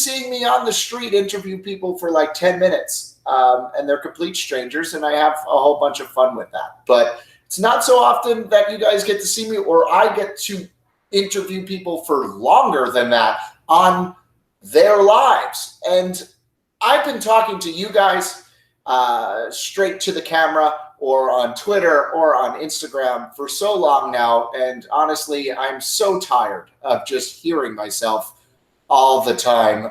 seeing me on the street interview people for like 10 minutes, and they're complete strangers, and I have a whole bunch of fun with that. But it's not so often that you guys get to see me, or I get to interview people for longer than that on their lives. And I've been talking to you guys straight to the camera, or on Twitter, or on Instagram for so long now, and honestly, I'm so tired of just hearing myself all the time.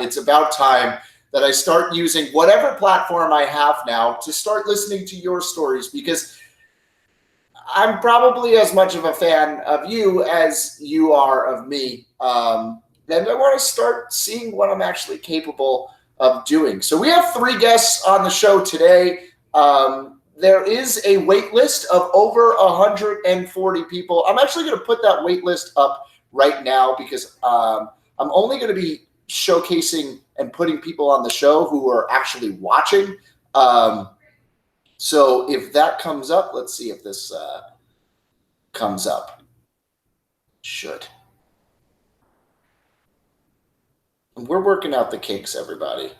It's about time that I start using whatever platform I have now to start listening to your stories, because I'm probably as much of a fan of you as you are of me. And I want to start seeing what I'm actually capable of doing. So we have 3 guests on the show today. There is a wait list of over 140 people. I'm actually going to put that wait list up right now, because I'm only going to be showcasing and putting people on the show who are actually watching. So if that comes up, let's see if this comes up. Should. We're working out the kinks, everybody.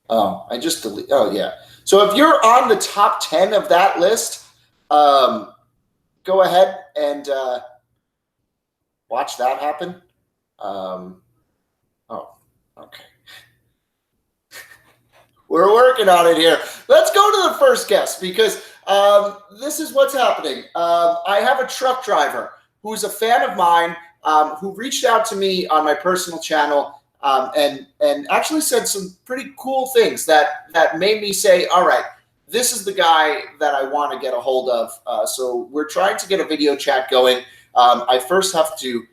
Oh, I just delete. Oh, yeah. So if you're on the top 10 of that list, go ahead and watch that happen. Oh, okay. We're working on it here. Let's go to the first guest, because this is what's happening. I have a truck driver who's a fan of mine, who reached out to me on my personal channel, and actually said some pretty cool things that made me say, all right, this is the guy that I want to get a hold of. So we're trying to get a video chat going. I first have to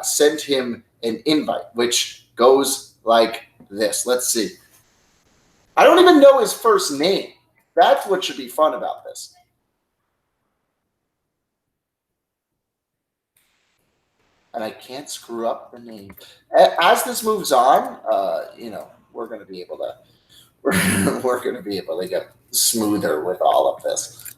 send him an invite, which goes like this. Let's see. I don't even know his first name. That's what should be fun about this. And I can't screw up the name. As this moves on, we're going to be able to we're going to be able to get smoother with all of this.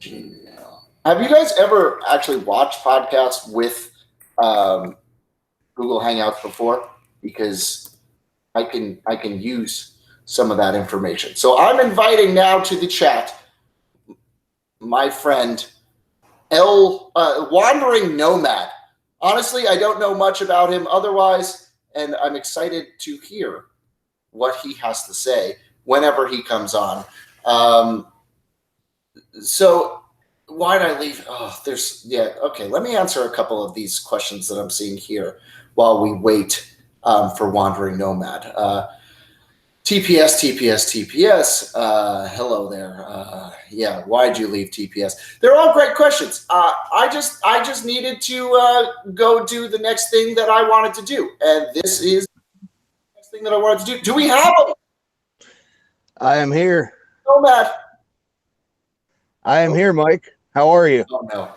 Gmail. Have you guys ever actually watched podcasts with Google Hangouts before? Because I can use some of that information. So I'm inviting now to the chat my friend Wandering Nomad. Honestly, I don't know much about him otherwise, and I'm excited to hear what he has to say whenever he comes on. So why did I leave? Okay. Let me answer a couple of these questions that I'm seeing here while we wait for Wandering Nomad. TPS. Hello there. Why'd you leave TPS? They're all great questions. I just needed to go do the next thing that I wanted to do, and this is the next thing that I wanted to do. Do we have them? I am here. Nomad. I am here, Mike. How are you? Oh no,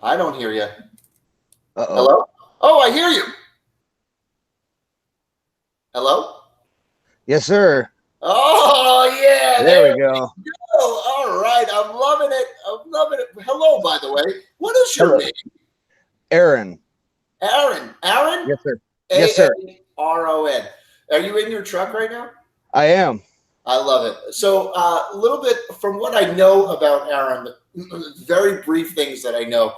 I don't hear you. Uh-oh. Hello? Oh, I hear you. Hello? Yes, sir. Oh, yeah. There we go. All right. I'm loving it. Hello, by the way. What is your name? Aaron. Aaron? Yes, sir. Yes, sir. A-A-R-O-N. Are you in your truck right now? I am. I love it. So a little bit from what I know about Aaron, very brief things that I know.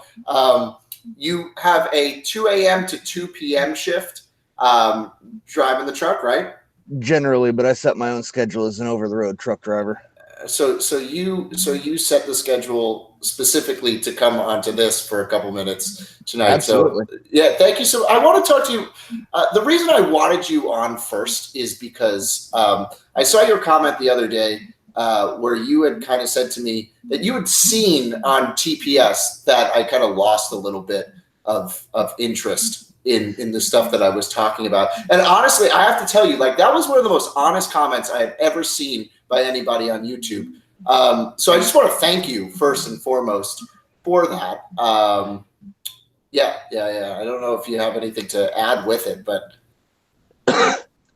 You have a 2 a.m. to 2 p.m. shift driving the truck, right? Generally, but I set my own schedule as an over-the-road truck driver. So you set the schedule specifically to come onto this for a couple minutes tonight. Absolutely. So yeah, thank you. So I want to talk to you. The reason I wanted you on first is because I saw your comment the other day where you had kind of said to me that you had seen on TPS that I kind of lost a little bit of interest in the stuff that I was talking about. And honestly, I have to tell you, like, that was one of the most honest comments I have ever seen by anybody on YouTube. So I just want to thank you first and foremost for that. Yeah. I don't know if you have anything to add with it, but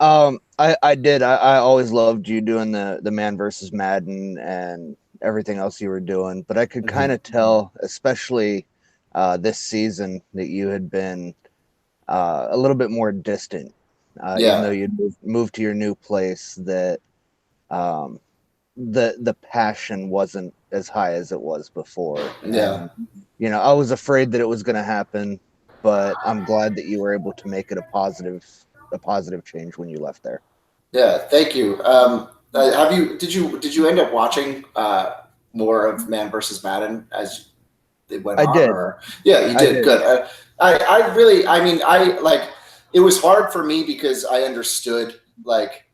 I did. I always loved you doing the Man versus Madden and everything else you were doing, but I could kind of tell, especially this season, that you had been a little bit more distant, even though Yeah. you moved to your new place. That um, the passion wasn't as high as it was before, Yeah. and I was afraid that it was going to happen, but I'm glad that you were able to make it a positive change when you left there. Yeah. Thank you. Did you end up watching more of Man versus Madden as it went I on, did. or yeah, you I did did. good. I really, I mean, I like, it was hard for me because I understood, like,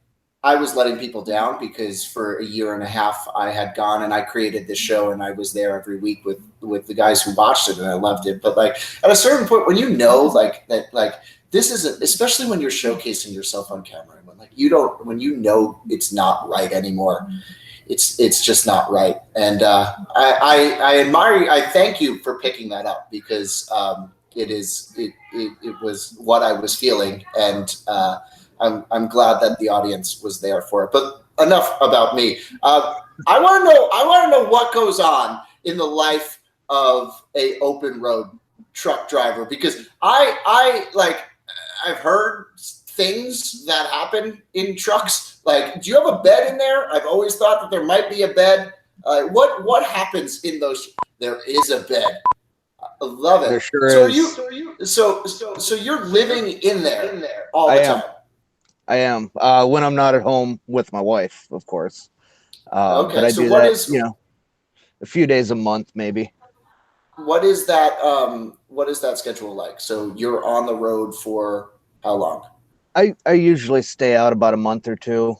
I was letting people down because for a year and a half I had gone and I created this show and I was there every week with the guys who watched it and I loved it. But like at a certain point when you know like that, like this isn't, especially when you're showcasing yourself on camera, when like you don't, when you know it's not right anymore, it's just not right. And I admire, I thank you for picking that up because it was what I was feeling, and I'm glad that the audience was there for it. But enough about me. I want to know what goes on in the life of a open road truck driver, because I like, I've heard things that happen in trucks. Like, do you have a bed in there? I've always thought that there might be a bed. What happens in those? There is a bed. I love it. There sure So are you? is. So you're living in there all I the am. time. I am. When I'm not at home with my wife, of course. But Okay. I So do what that, is a few days a month, maybe. what is that? What is that schedule like? So you're on the road for how long? I usually stay out about a month or two,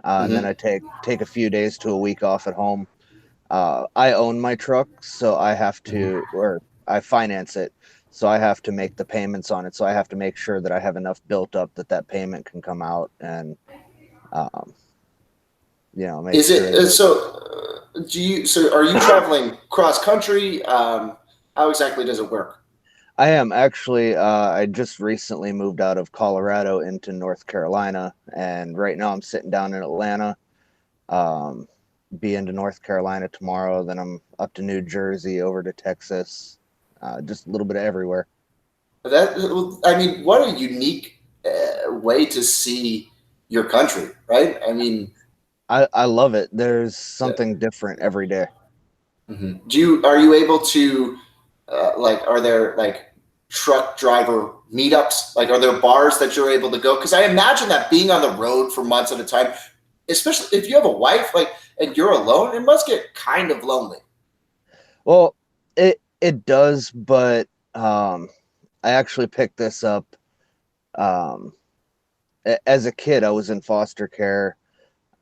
and then Mm-hmm. I take a few days to a week off at home. I own my truck, so I have to, or I finance it, so I have to make the payments on it. So I have to make sure that I have enough built up that that payment can come out, and um, make Is sure it that so? Do you? So are you traveling cross country? How exactly does it work? I am actually. I just recently moved out of Colorado into North Carolina, and right now I'm sitting down in Atlanta. Um, be into North Carolina tomorrow. Then I'm up to New Jersey, over to Texas, just a little bit of everywhere. That, I mean, what a unique way to see your country, right? I mean, I love it. There's yeah. something different every day. Mhm. Are you able to like, are there like truck driver meetups? Like, are there bars that you're able to go? Because I imagine that being on the road for months at a time, especially if you have a wife, like, and you're alone, it must get kind of lonely. Well, it does, but I actually picked this up. Um, as a kid, I was in foster care,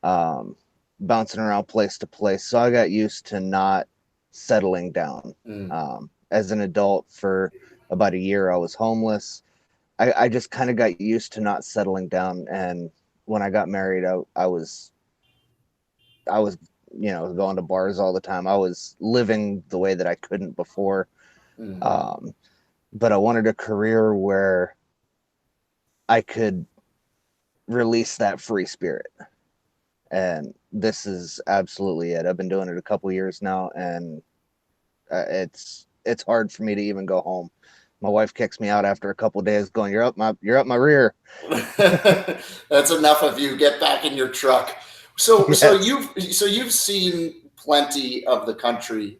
um, bouncing around place to place, so I got used to not settling down. Mm. As an adult, for about a year, I was homeless. I just kind of got used to not settling down, and when I got married, I was going to bars all the time. I was living the way that I couldn't before. Mm. Um, but I wanted a career where I could release that free spirit. And this is absolutely it. I've been doing it a couple years now, and it's hard for me to even go home. My wife kicks me out after a couple days, going, "You're up my rear." That's enough of you. Get back in your truck. So Yes. you've seen plenty of the country.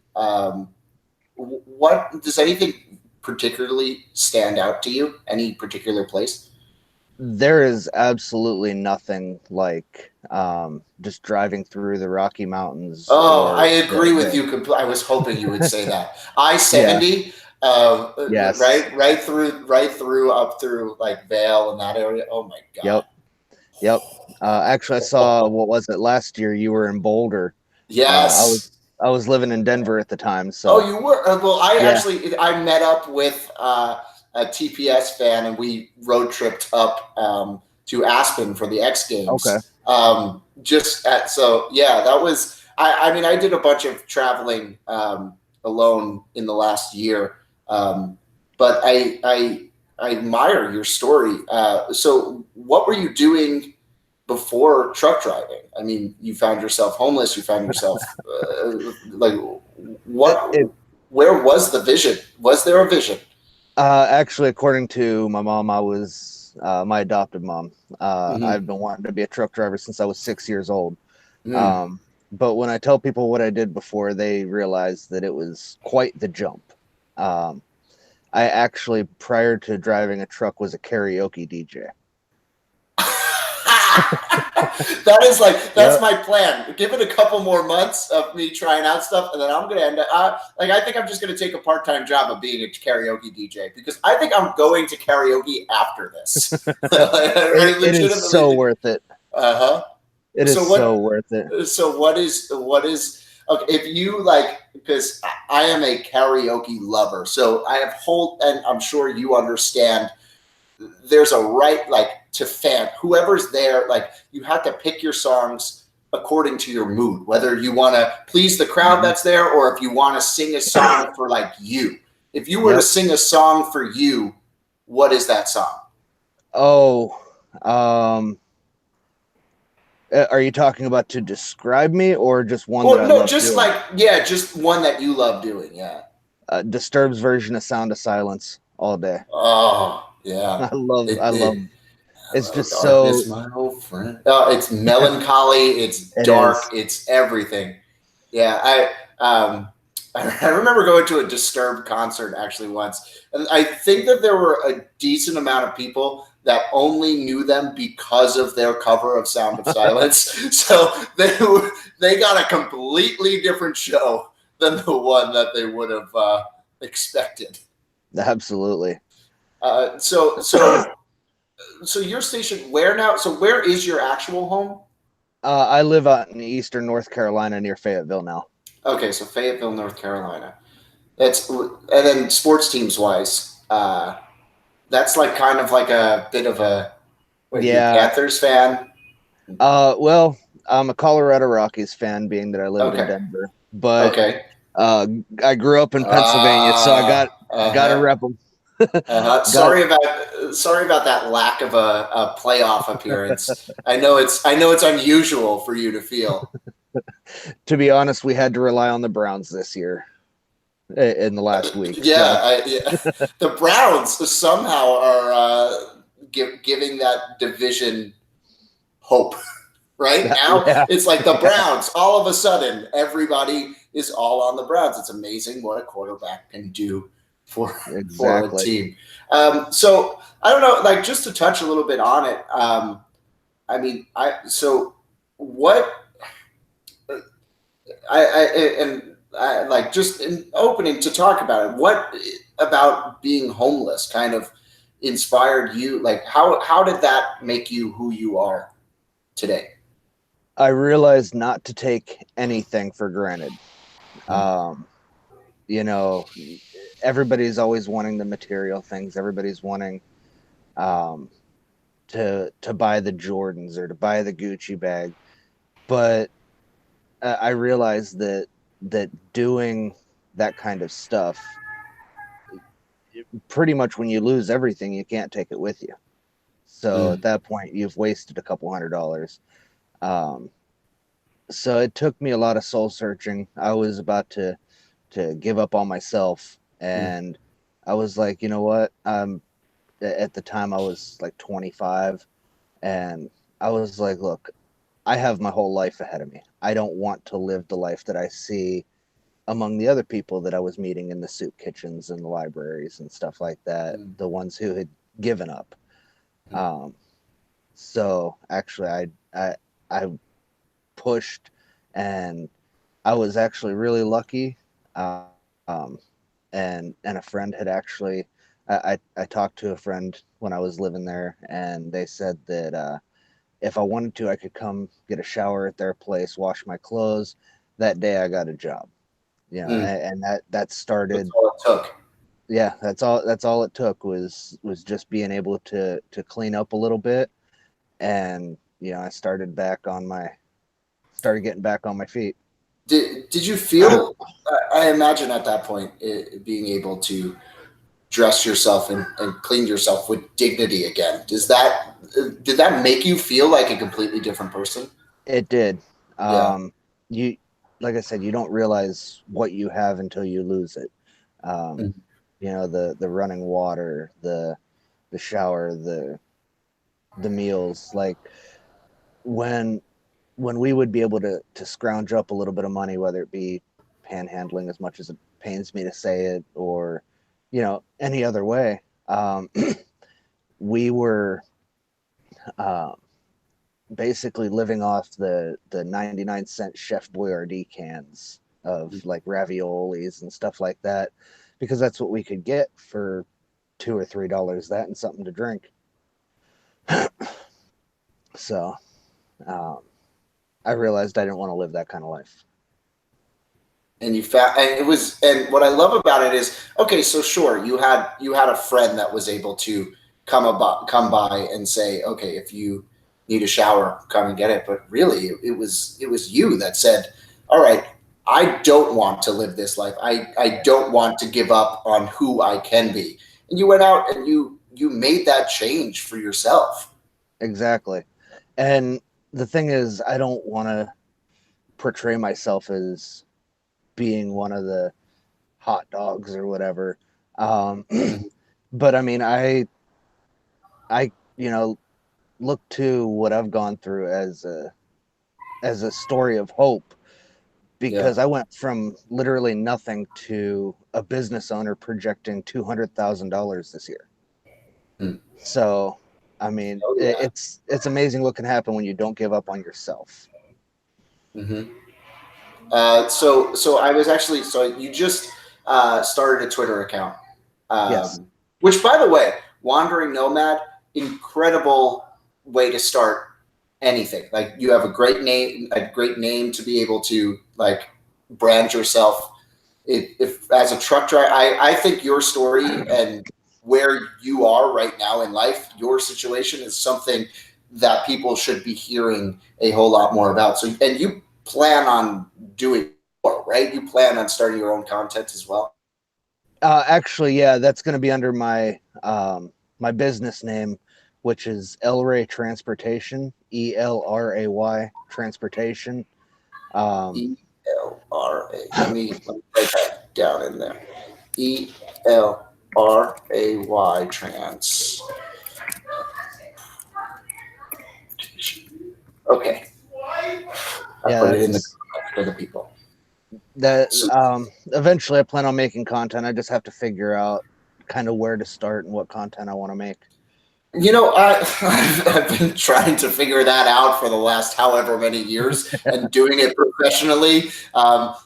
What does anything particularly stand out to you? Any particular place? There is absolutely nothing like just driving through the Rocky Mountains Oh, I or agree with you. I was hoping you would say that. I yeah, 70, yes, right through up through like Vale and that area. Oh my yep, God. yep. Actually, I saw, what was it, last year? You were in Boulder. I was Yes. I was living in Denver at the time, Oh, so you were. Well, yeah. I met up with a TPS fan, and we road tripped up to Aspen for the X Okay. Games. Just at so yeah, that was. I mean, I did a bunch of traveling alone in the last year, but I admire your story. So, what were you doing before truck driving? I mean, you found yourself homeless. You found yourself like It, what? it Where was the vision? Was there a vision? Actually, according to my mom, I was my adopted mom. Hmm. I've been wanting to be a truck driver since I was 6 years old. Mm. Um, but when I tell people what I did before, they realize that it was quite the jump. Um, I actually, prior to driving a truck, was a karaoke DJ. That is like that's Yep. my plan. Give it a couple more months of me trying out stuff, and then I'm gonna end up like I think I'm just gonna take a part-time job of being a karaoke DJ because I think I'm going to karaoke after this. I It is legitimately so think. worth it. Uh-huh. It is So so what? worth it. So what is okay? If you like, because I am a karaoke lover, so I have whole, and I'm sure you understand there's a right like to fan whoever's there, like you have to pick your songs according to your mood, whether you want to please the crowd Mhm. that's there or if you want to sing a song for like you. If you were to Yep. sing a song for you, what is that song? Oh, um, are you talking about to describe me or just one that Well, I no, love just doing? like, yeah, just one that you love doing. Yeah. Disturbed's version of Sound of Silence all day. Oh yeah. I love. It It's Hello, just so. darkness, my old friend. It's melancholy. It's It dark. is. It's everything. Yeah, I remember going to a Disturbed concert actually once, and I think that there were a decent amount of people that only knew them because of their cover of Sound of Silence. So they got a completely different show than the one that they would have expected. Absolutely. Uh, so so so you're stationed where now? So where is your actual home? I live out in eastern North Carolina near Fayetteville now. Okay, so Fayetteville, North Carolina. That's and then sports teams wise, that's like kind of like a bit of a. What are you, Yeah. Panthers fan? Well, I'm a Colorado Rockies fan, being that I lived in Okay, Denver, but okay. uh, I grew up in Pennsylvania, so I got to Uh-huh. rep them. Got Sorry about that lack of a playoff appearance. I know it's unusual for you to feel. to be honest, we had to rely on the Browns this year in the last week. So Yeah, the Browns somehow are giving that division hope. Right now, yeah, it's like the yeah, Browns. All of a sudden, everybody is all on the Browns. It's amazing what a quarterback can do for for a exactly. team. So I don't know, like just to touch a little bit on it. I mean, I so what and like just in opening to talk about it. What about being homeless kind of inspired you? Like how did that make you who you are today? I realized not to take anything for granted. Um, you know, everybody's always wanting the material things. Everybody's wanting um, to buy the Jordans or to buy the Gucci bag, but I realized that doing that kind of stuff, pretty much when you lose everything, you can't take it with you. So at Mm, that point, you've wasted a couple $100. Um, so it took me a lot of soul searching. I was about to give up on myself, mm, and I was like, you know what? At the time I was like 25, and I was like, look, I have my whole life ahead of me. I don't want to live the life that I see among the other people that I was meeting in the soup kitchens and the libraries and stuff like that, mm, the ones who had given up. mm, Um, so actually, I pushed, and I was actually really lucky. Um, and a friend had actually, I talked to a friend when I was living there, and they said that if I wanted to, I could come get a shower at their place, wash my clothes. That day, I got a job. You know, mm. and that That's started. all it took. Yeah, that's all it took was just being able to clean up a little bit, and I started getting back on my feet. Did you feel? I imagine at that point being able to dress yourself and clean yourself with dignity again. Did that make you feel like a completely different person? It did. Yeah. You, like I said, you don't realize what you have until you lose it. Um, Mm. You know, the running water, the shower, the meals. Like when we would be able to scrounge up a little bit of money, whether it be panhandling, as much as it pains me to say it, or any other way, we were uh, basically living off the 99-cent Chef Boyardee cans of like raviolis and stuff like that, because that's what we could get for $2 or $3, that and something to drink. So um, I realized I didn't want to live that kind of life. And you found, and it was, and what I love about it is, okay, so sure, you had a friend that was able to come by and say, okay, if you need a shower, come and get it. But really, it was you that said, all right, I don't want to live this life. I don't want to give up on who I can be. And you went out and you made that change for yourself. Exactly. And the thing is, I don't want to portray myself as being one of the hot dogs or whatever. Um, Mhm. but I mean, I look to what I've gone through as a story of hope, Yeah. because I went from literally nothing to a business owner projecting $200,000 this year. Mm. So, I mean, Oh yeah. it's amazing what can happen when you don't give up on yourself. Hmm. So I was actually, so you just started a Twitter account, Yes. um, which, by the way, Wandering Nomad, incredible way to start anything. Like, you have a great name to be able to like brand yourself. If as a truck driver, I think your story and where you are right now in life, your situation is something that people should be hearing a whole lot more about. So, and you plan on doing more, right? You plan on starting your own content as well. Actually, yeah, that's going to be under my business name, which is Elray Transportation, ELRAY Transportation. Um, ELRA. Let me write that down in there. ELRAY trans. Okay, I yeah, put it in the that's comments for the people. that. So, Eventually, I plan on making content. I just have to figure out kind of where to start and what content I want to make. I've been trying to figure that out for the last however many years and doing it professionally. The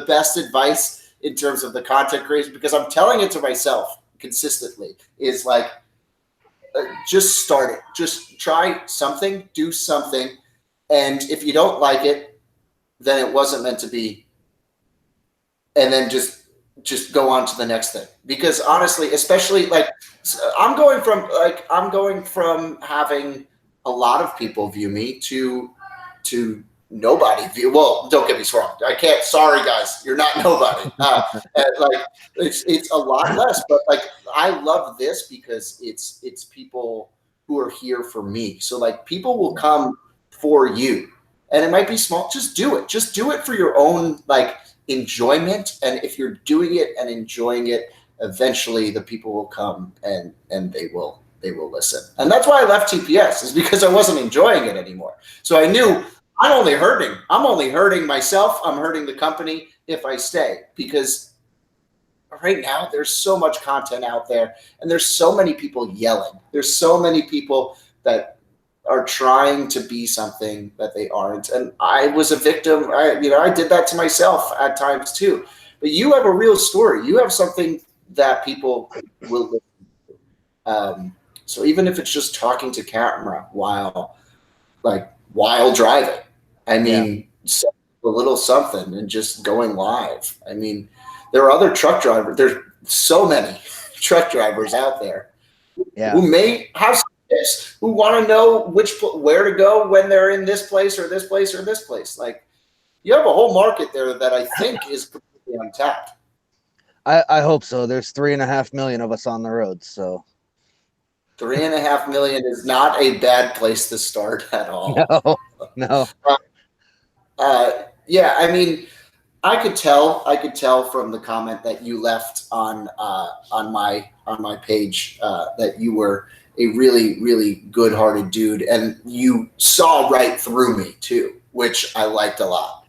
best advice in terms of the content creation, because I'm telling it to myself consistently, is like, just start it. Just try something, do something. And if you don't like it, then it wasn't meant to be. And then just go on to the next thing, because honestly, especially like, I'm going from having a lot of people view me to nobody view. Well, don't get me wrong, I can't, sorry guys, you're not nobody. And like, it's a lot less, but like, I love this because it's people who are here for me. So like, people will come for you, and it might be small. Just do it for your own like enjoyment. And if you're doing it and enjoying it, eventually the people will come and they will listen. And that's why I left TPS, is because I wasn't enjoying it anymore. So I knew I'm only hurting myself. I'm hurting the company if I stay, because right now there's so much content out there, and there's so many people yelling. There's so many people that are trying to be something that they aren't. And I was a victim. I did that to myself at times too. But you have a real story. You have something that people will listen to. So even if it's just talking to camera while driving, I Yeah, mean, a little something and just going live. I mean, there are other truck drivers. There's so many truck drivers out there yeah, who may have some tips, who want to know where to go when they're in this place or this place or this place. Like, you have a whole market there that I think is completely untapped. I hope so. There's 3.5 million of us on the road, so 3.5 million is not a bad place to start at all. no, no, Yeah, I mean, I could tell. I could tell from the comment that you left on my page that you were a really really good-hearted dude, and you saw right through me too, which I liked a lot.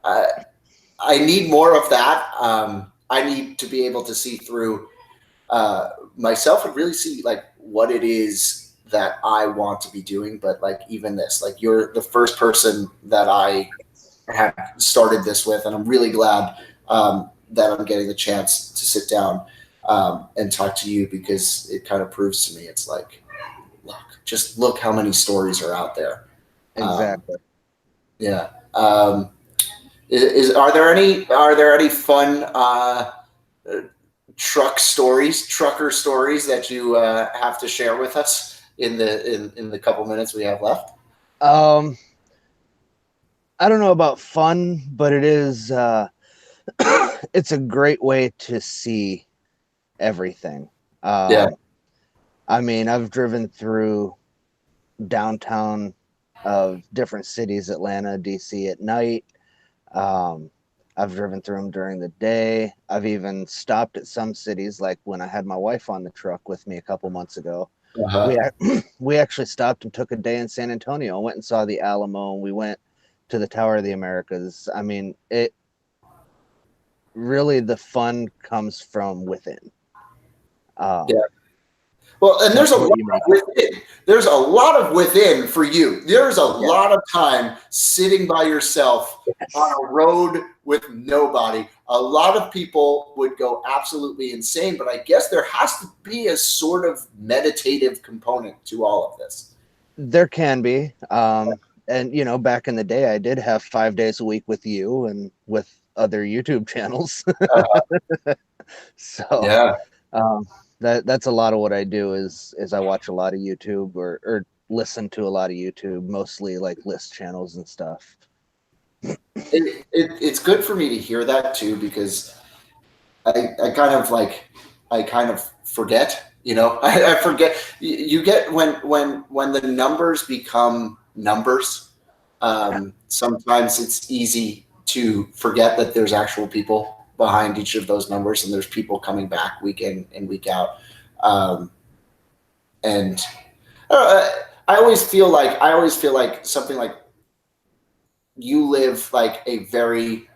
I need more of that. I need to be able to see through myself and really see like what it is that I want to be doing. But like even this, like you're the first person that I have started this with, and I'm really glad that I'm getting the chance to sit down and talk to you because it kind of proves to me it's like, look, just look how many stories are out there. Exactly. Yeah. Are there any fun trucker stories that you have to share with us in the couple minutes we have left? I don't know about fun, but it is it's a great way to see everything. Yeah. I mean, I've driven through downtown of different cities, Atlanta, DC at night. Um, I've driven through them during the day. I've even stopped at some cities, like when I had my wife on the truck with me a couple months ago. We Uh-huh. we actually stopped and took a day in San Antonio. Went and saw the Alamo, and we went to the Tower of the Americas. I mean, it really the fun comes from within. Yeah. Um, Well, and there's that's a what lot you make it. within. There's a lot of within for you. There's a Yeah. lot of time sitting by yourself on Yes. a road with nobody. A lot of people would go absolutely insane, but I guess there has to be a sort of meditative component to all of this. There can be. And you know, back in the day, I did have 5 days a week with you and with other YouTube channels. Uh, So yeah. um, that's a lot of what I do is I watch a lot of YouTube or listen to a lot of YouTube, mostly like list channels and stuff. It's good for me to hear that too because I kind of like I kind of forget, you know. I forget you get when the numbers become numbers. Sometimes it's easy to forget that there's actual people behind each of those numbers, and there's people coming back week in and week out. Um, and I always feel like something like you live like a very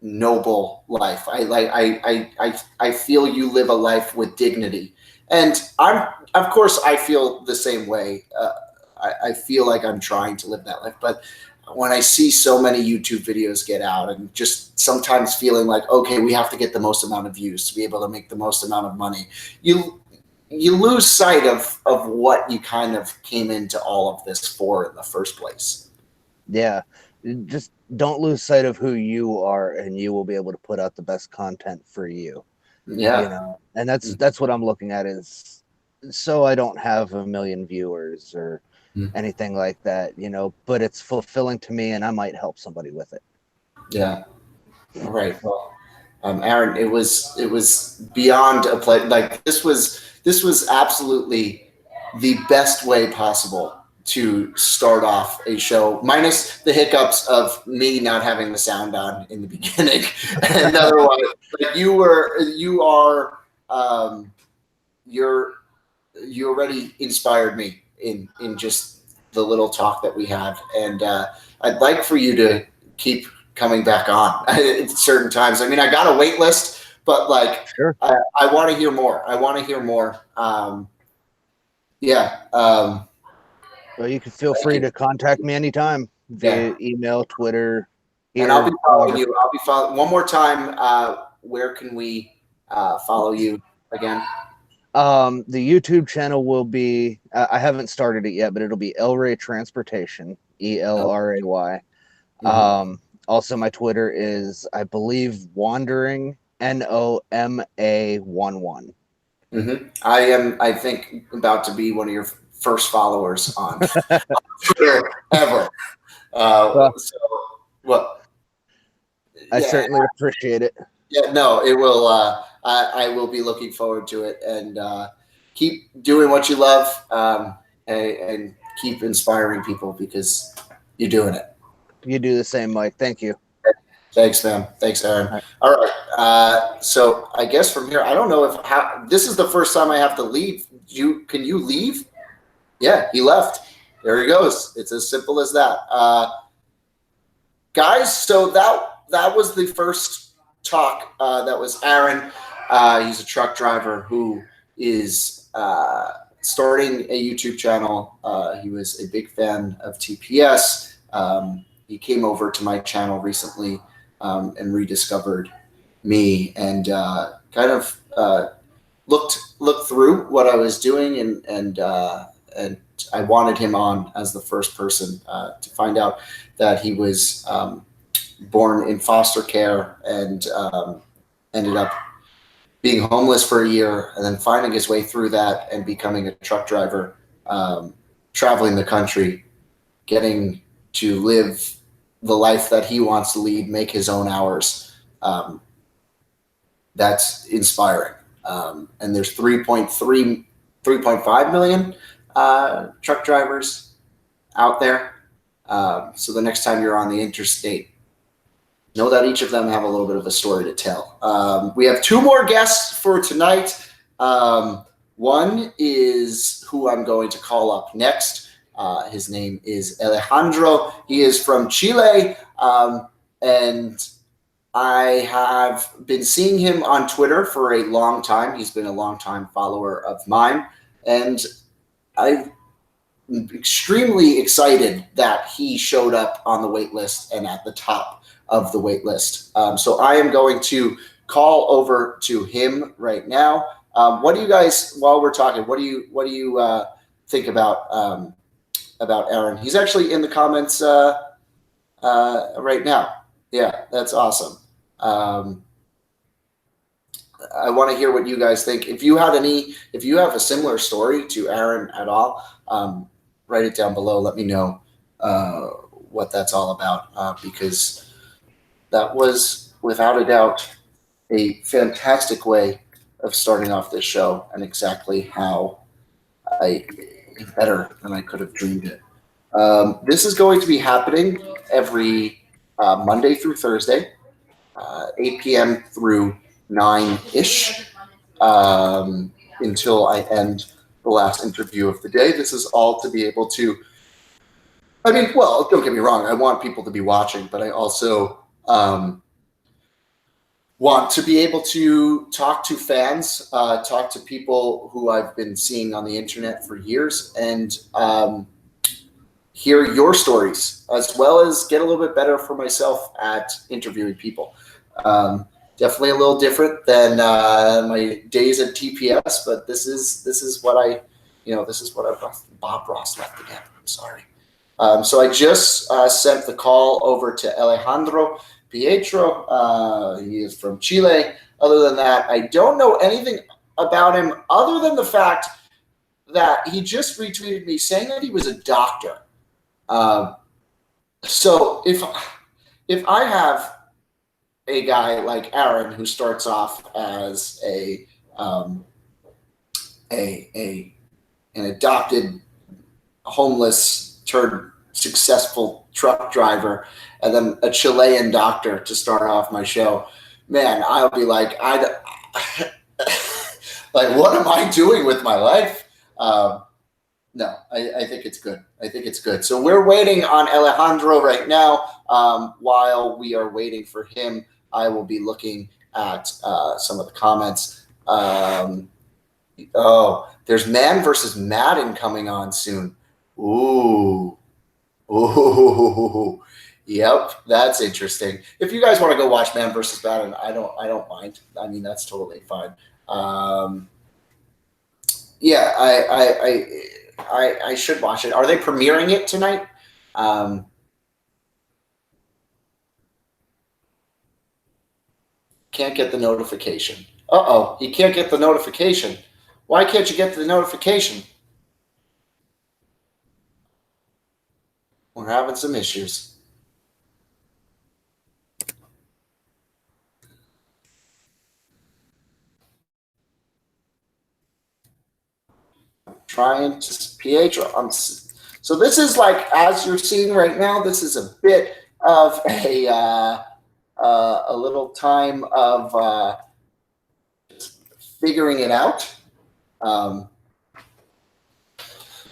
noble life. I feel you live a life with dignity, and I'm of course I feel the same way. I feel like I'm trying to live that life, but when I see so many YouTube videos get out, and just sometimes feeling like okay, we have to get the most amount of views to be able to make the most amount of money, you lose sight of what you kind of came into all of this for in the first place. Yeah, just don't lose sight of who you are, and you will be able to put out the best content for you. You Yeah. know, and that's what I'm looking at is so I don't have a million viewers or anything like that, you know, but it's fulfilling to me and I might help somebody with it. Yeah. All right. Well, Aaron, it was beyond a play. Like this was absolutely the best way possible to start off a show, minus the hiccups of me not having the sound on in the beginning, and otherwise, like you are, you're you already inspired me in just the little talk that we had, and I'd like for you to keep coming back on at certain times. I mean, I got a wait list, but like Sure. I want to hear more. I want to hear more. Yeah. Well, you can feel Thank free you. to contact me anytime Yeah, via email, Twitter, and I'll be here, following however. you. I'll be following one more time. Where can we follow you again? The YouTube channel will be, I haven't started it yet, but it'll be Elray Transportation, Oh, ELRAY. mhm. Also, my Twitter is, I believe, Wandering, NOMA11. I am, I think, about to be one of your first followers on Twitter ever. Well, So, well, I yeah, certainly appreciate it. yeah, no, it will. I will be looking forward to it, and keep doing what you love, and keep inspiring people because you're doing it. You do the same, Mike. Thank you. Thanks, man. Thanks, Aaron. All right. All right. So I guess from here, I don't know if this is the first time I have to leave. Can you leave? Yeah, he left. There he goes. It's as simple as that. Guys, so that was the first talk. That was Aaron. He's a truck driver who is starting a YouTube channel. He was a big fan of TPS. He came over to my channel recently and rediscovered me and kind of looked through what I was doing and I wanted him on as the first person to find out that he was born in foster care and ended up being homeless for a year and then finding his way through that and becoming a truck driver, traveling the country, getting to live the life that he wants to lead, make his own hours. That's inspiring. And there's 3.5 million truck drivers out there. So the next time you're on the interstate, know that each of them have a little bit of a story to tell. We have two more guests for tonight. One is who I'm going to call up next. His name is Alejandro. He is from Chile, and I have been seeing him on Twitter for a long time. He's been a long-time follower of mine, and I'm extremely excited that he showed up on the wait list and at the top of the wait list. So I am going to call over to him right now. What do you guys, while we're talking, what do you think about Aaron? He's actually in the comments right now. Yeah, that's awesome. I want to hear what you guys think. If you have a similar story to Aaron at all, write it down below. Let me know what that's all about, because that was without a doubt a fantastic way of starting off this show, and exactly how better than I could have dreamed it. This is going to be happening every Monday through Thursday, 8 p.m. through 9-ish, until I end the last interview of the day. This is all to be able to, well, don't get me wrong, I want people to be watching, but I also want to be able to talk to fans, talk to people who I've been seeing on the internet for years, and hear your stories, as well as get a little bit better for myself at interviewing people. Definitely a little different than my days at TPS, but this is what I Bob Ross left again. I'm sorry. So I just sent the call over to Alejandro Prietro. He is from Chile. Other than that, I don't know anything about him other than the fact that he just retweeted me saying that he was a doctor. So if I have a guy like Aaron who starts off as an adopted homeless turned successful truck driver, and then a Chilean doctor to start off my show, man, I'll be like, like, what am I doing with my life? No, I think it's good. I think it's good. So we're waiting on Alejandro right now. While we are waiting for him, I will be looking at some of the comments. There's Man versus Madden coming on soon. Ooh. Yep, that's interesting. If you guys want to go watch Man versus Madden, I don't mind. I mean, that's totally fine. Yeah, I should watch it. Are they premiering it tonight? Can't get the notification. You can't get the notification. Why can't you get the notification? We're having some issues. Trying to Pietro. So this is like, as you're seeing right now, this is a bit of a a little time of figuring it out.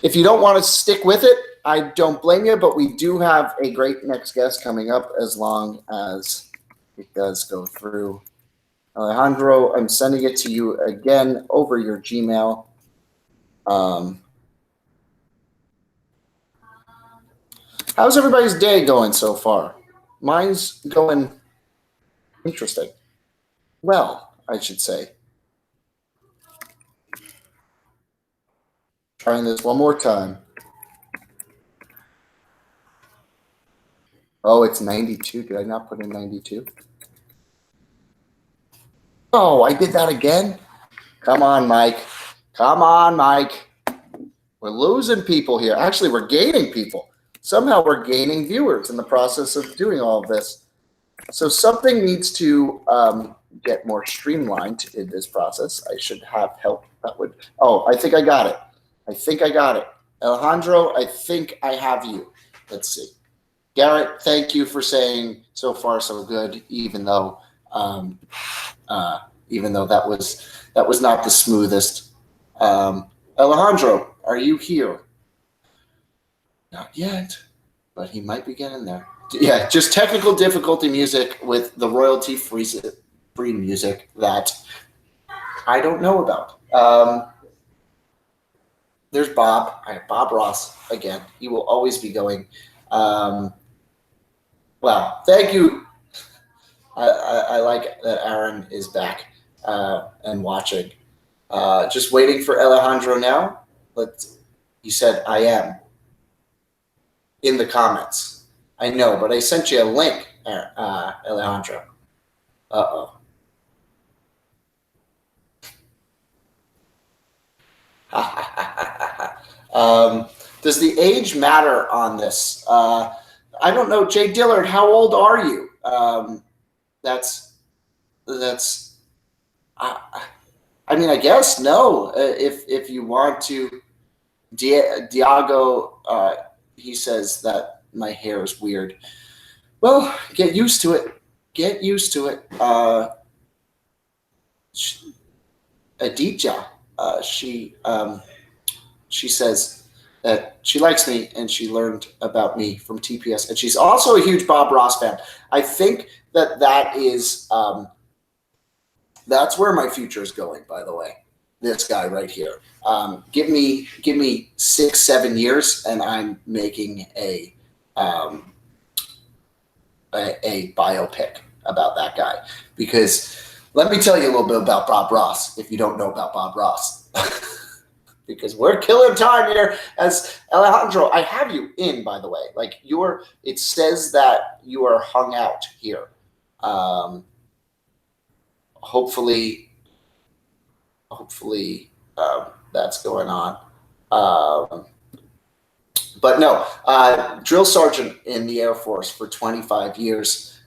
If you don't want to stick with it, I don't blame you, but we do have a great next guest coming up as long as it does go through. Alejandro, I'm sending it to you again over your Gmail. How's everybody's day going so far? Mine's going interesting. Well, I should say. Trying this one more time. Oh, it's 92. Did I not put in 92? Oh, I did that again? Come on, Mike. Come on, Mike. We're losing people here. Actually, we're gaining people. Somehow we're gaining viewers in the process of doing all of this. So something needs to get more streamlined in this process. I should have help. That would. Oh, I think I got it. Alejandro, I think I have you. Let's see. Garrett, thank you for saying so far so good, even though that was not the smoothest. Alejandro, are you here? Not yet, but he might be getting there. Yeah, just technical difficulty music with the royalty-free music that I don't know about. There's Bob. Bob Ross again. He will always be going. Well, thank you. I like that Aaron is back and watching. Just waiting for Alejandro now. You said I am in the comments. I know, but I sent you a link, Alejandro. Uh-oh. Does the age matter on this? I don't know. Jay Dillard, how old are you? I mean, I guess no. If you want to, Diago, he says that my hair is weird. Well, get used to it. Get used to it. Aditya, she says that she likes me and she learned about me from TPS, and she's also a huge Bob Ross fan. I think that is that's where my future is going. By the way, this guy right here. Give me 6-7 years, and I'm making a biopic about that guy. Because let me tell you a little bit about Bob Ross, if you don't know about Bob Ross. Because we're killing time here. As Alejandro, I have you in, by the way. Like it says that you are hung out here. Hopefully, that's going on. But no, drill sergeant in the Air Force for 25 years.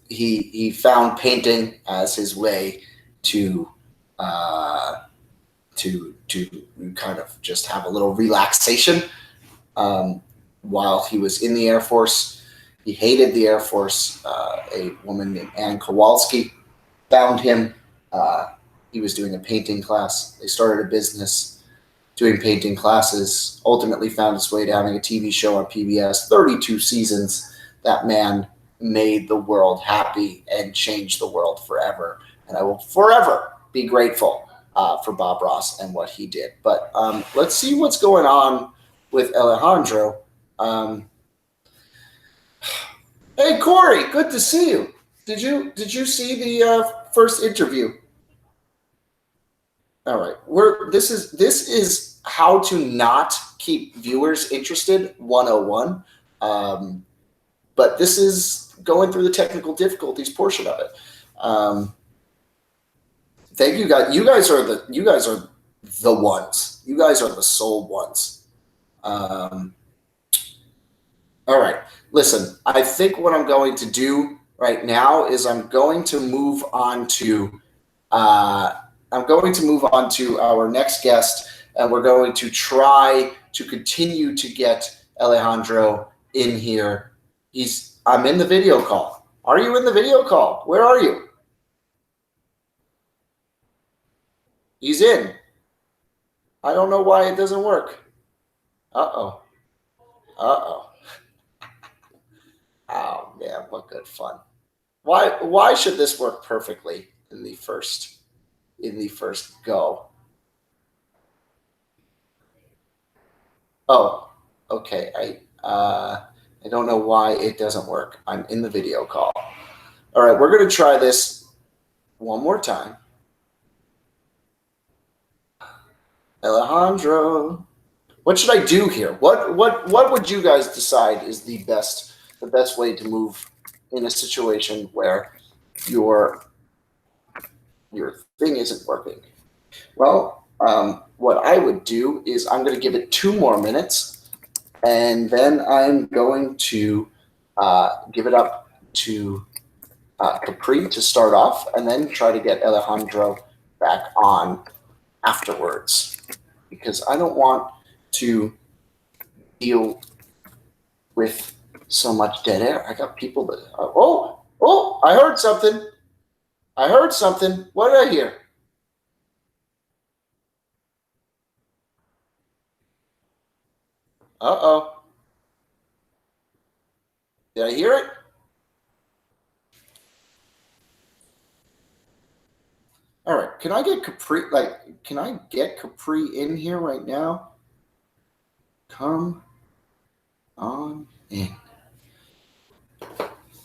He found painting as his way to kind of just have a little relaxation while he was in the Air Force. He hated the Air Force. A woman named Ann Kowalski found him. He was doing a painting class. They started a business doing painting classes, ultimately found his way to having a TV show on PBS, 32 seasons. That man made the world happy and changed the world forever. And I will forever be grateful for Bob Ross and what he did. But let's see what's going on with Alejandro. Hey, Corey, good to see you. Did you see the first interview? All right, this is how to not keep viewers interested 101. But this is going through the technical difficulties portion of it. Thank you guys. You guys are the ones. You guys are the sole ones. All right. Listen, I think what I'm going to do right now is I'm going to move on to our next guest, and we're going to try to continue to get Alejandro in here. I'm in the video call. Are you in the video call? Where are you? He's in. I don't know why it doesn't work. Uh-oh. Uh-oh. Oh, man, what good fun. Why should this work perfectly in the first go? Oh, okay. I don't know why it doesn't work. I'm in the video call. All right, we're going to try this one more time. Alejandro, what should I do here? What would you guys decide is the best way to move in a situation where your thing isn't working? Well, what I would do is I'm going to give it 2 more minutes, and then I'm going to give it up to Capri to start off, and then try to get Alejandro back on afterwards, because I don't want to deal with so much dead air. I got people that I heard something. What did I hear? Uh-oh. Did I hear it? All right. Can I get Capri in here right now? Come on in.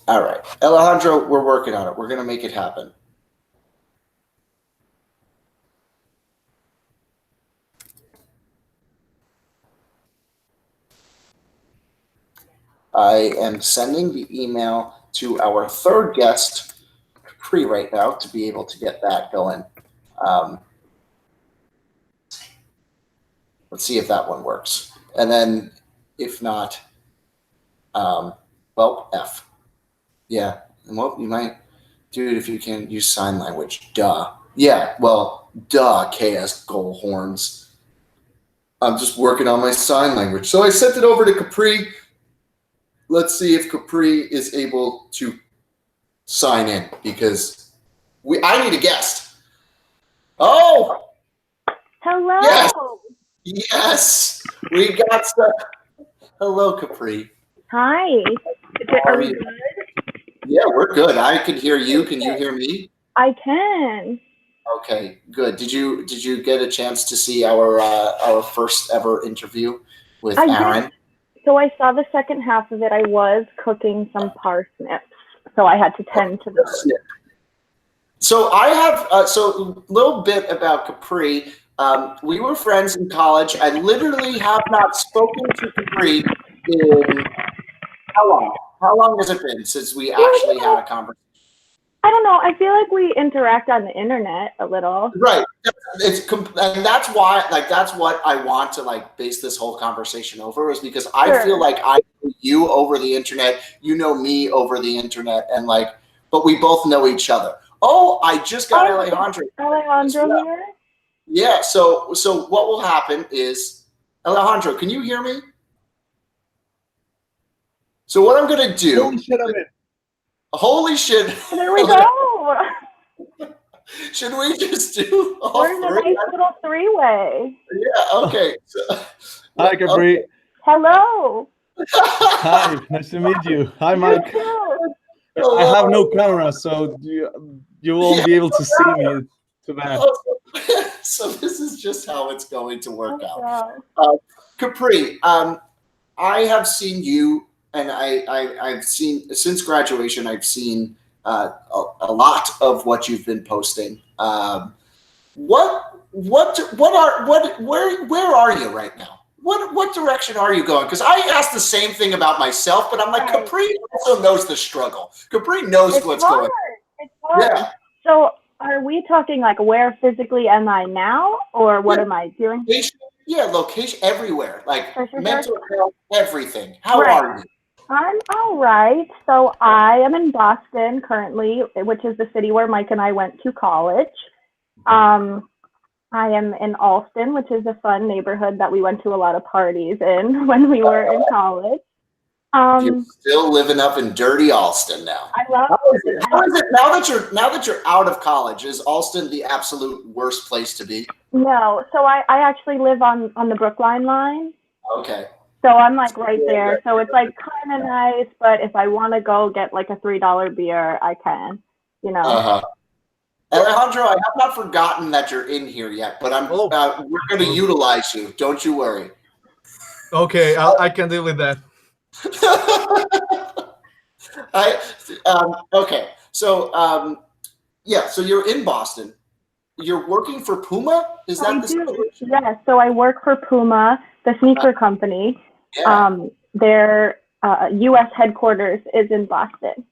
All right. Alejandro, we're working on it. We're going to make it happen. I am sending the email to our 3rd guest, Capri, right now to be able to get that going. Let's see if that one works. And then if not, well, F. Yeah. Well, you might do it if you can use sign language. Duh. Yeah, well, duh, KS Goal Horns. I'm just working on my sign language. So I sent it over to Capri. Let's see if Capri is able to sign in, because I need a guest. Oh! Hello. Yes. Yes. We got stuff. Hello, Capri. Hi. Are we good? Yeah, we're good. I can hear you. Can you hear me? I can. Okay, good. Did you get a chance to see our first ever interview with Aaron? Did. So I saw the second half of it. I was cooking some parsnips, so I had to tend to those. So I have so a little bit about Capri. We were friends in college. I literally have not spoken to Capri in how long? How long has it been since we actually had a conversation? I don't know. I feel like we interact on the internet a little. Right. And that's why, that's what I want to base this whole conversation over, is because I feel like I know you over the internet, you know me over the internet, and but we both know each other. Oh, I just got Alejandro. Alejandro here? Yeah. So what will happen is, Alejandro, can you hear me? So what I'm gonna do? Holy shit, I'm in. Holy shit! There we go. Should we just do all We're in a nice little 3-way. Yeah. Okay. Hi, Capri. Okay. Hello. Hi. Nice to meet you. Hi, Mike. Hello. I have no camera, so you won't be able to see me. Too bad. So this is just how it's going to work out. Wow. Capri, I have seen you, and I've seen since graduation. I've seen a lot of what you've been posting. Where are you right now? What direction are you going? Because I asked the same thing about myself, but I'm like, Capri also knows the struggle. Capri knows what's going on. It's hard. Yeah. So are we talking where physically am I now, or what am I doing? Location everywhere, mental health, everything. How are you? I'm all right. So I am in Boston currently, which is the city where Mike and I went to college. I am in Alston, which is a fun neighborhood that we went to a lot of parties in when we were in college. You're still living up in dirty Alston now. I love it. How is it now that you're out of college? Is Alston the absolute worst place to be? No, so I actually live on the Brookline line. Okay. So I'm like right there. So it's like kind of nice, but if I want to go get like a $3 beer, I can, you know. Alejandro, I have not forgotten that you're in here yet, but we're going to utilize you. Don't you worry. Okay, I can deal with that. Okay. So so you're in Boston. You're working for Puma? Is that the situation? Yeah, so I work for Puma, the sneaker company. Yeah. Their US headquarters is in Boston.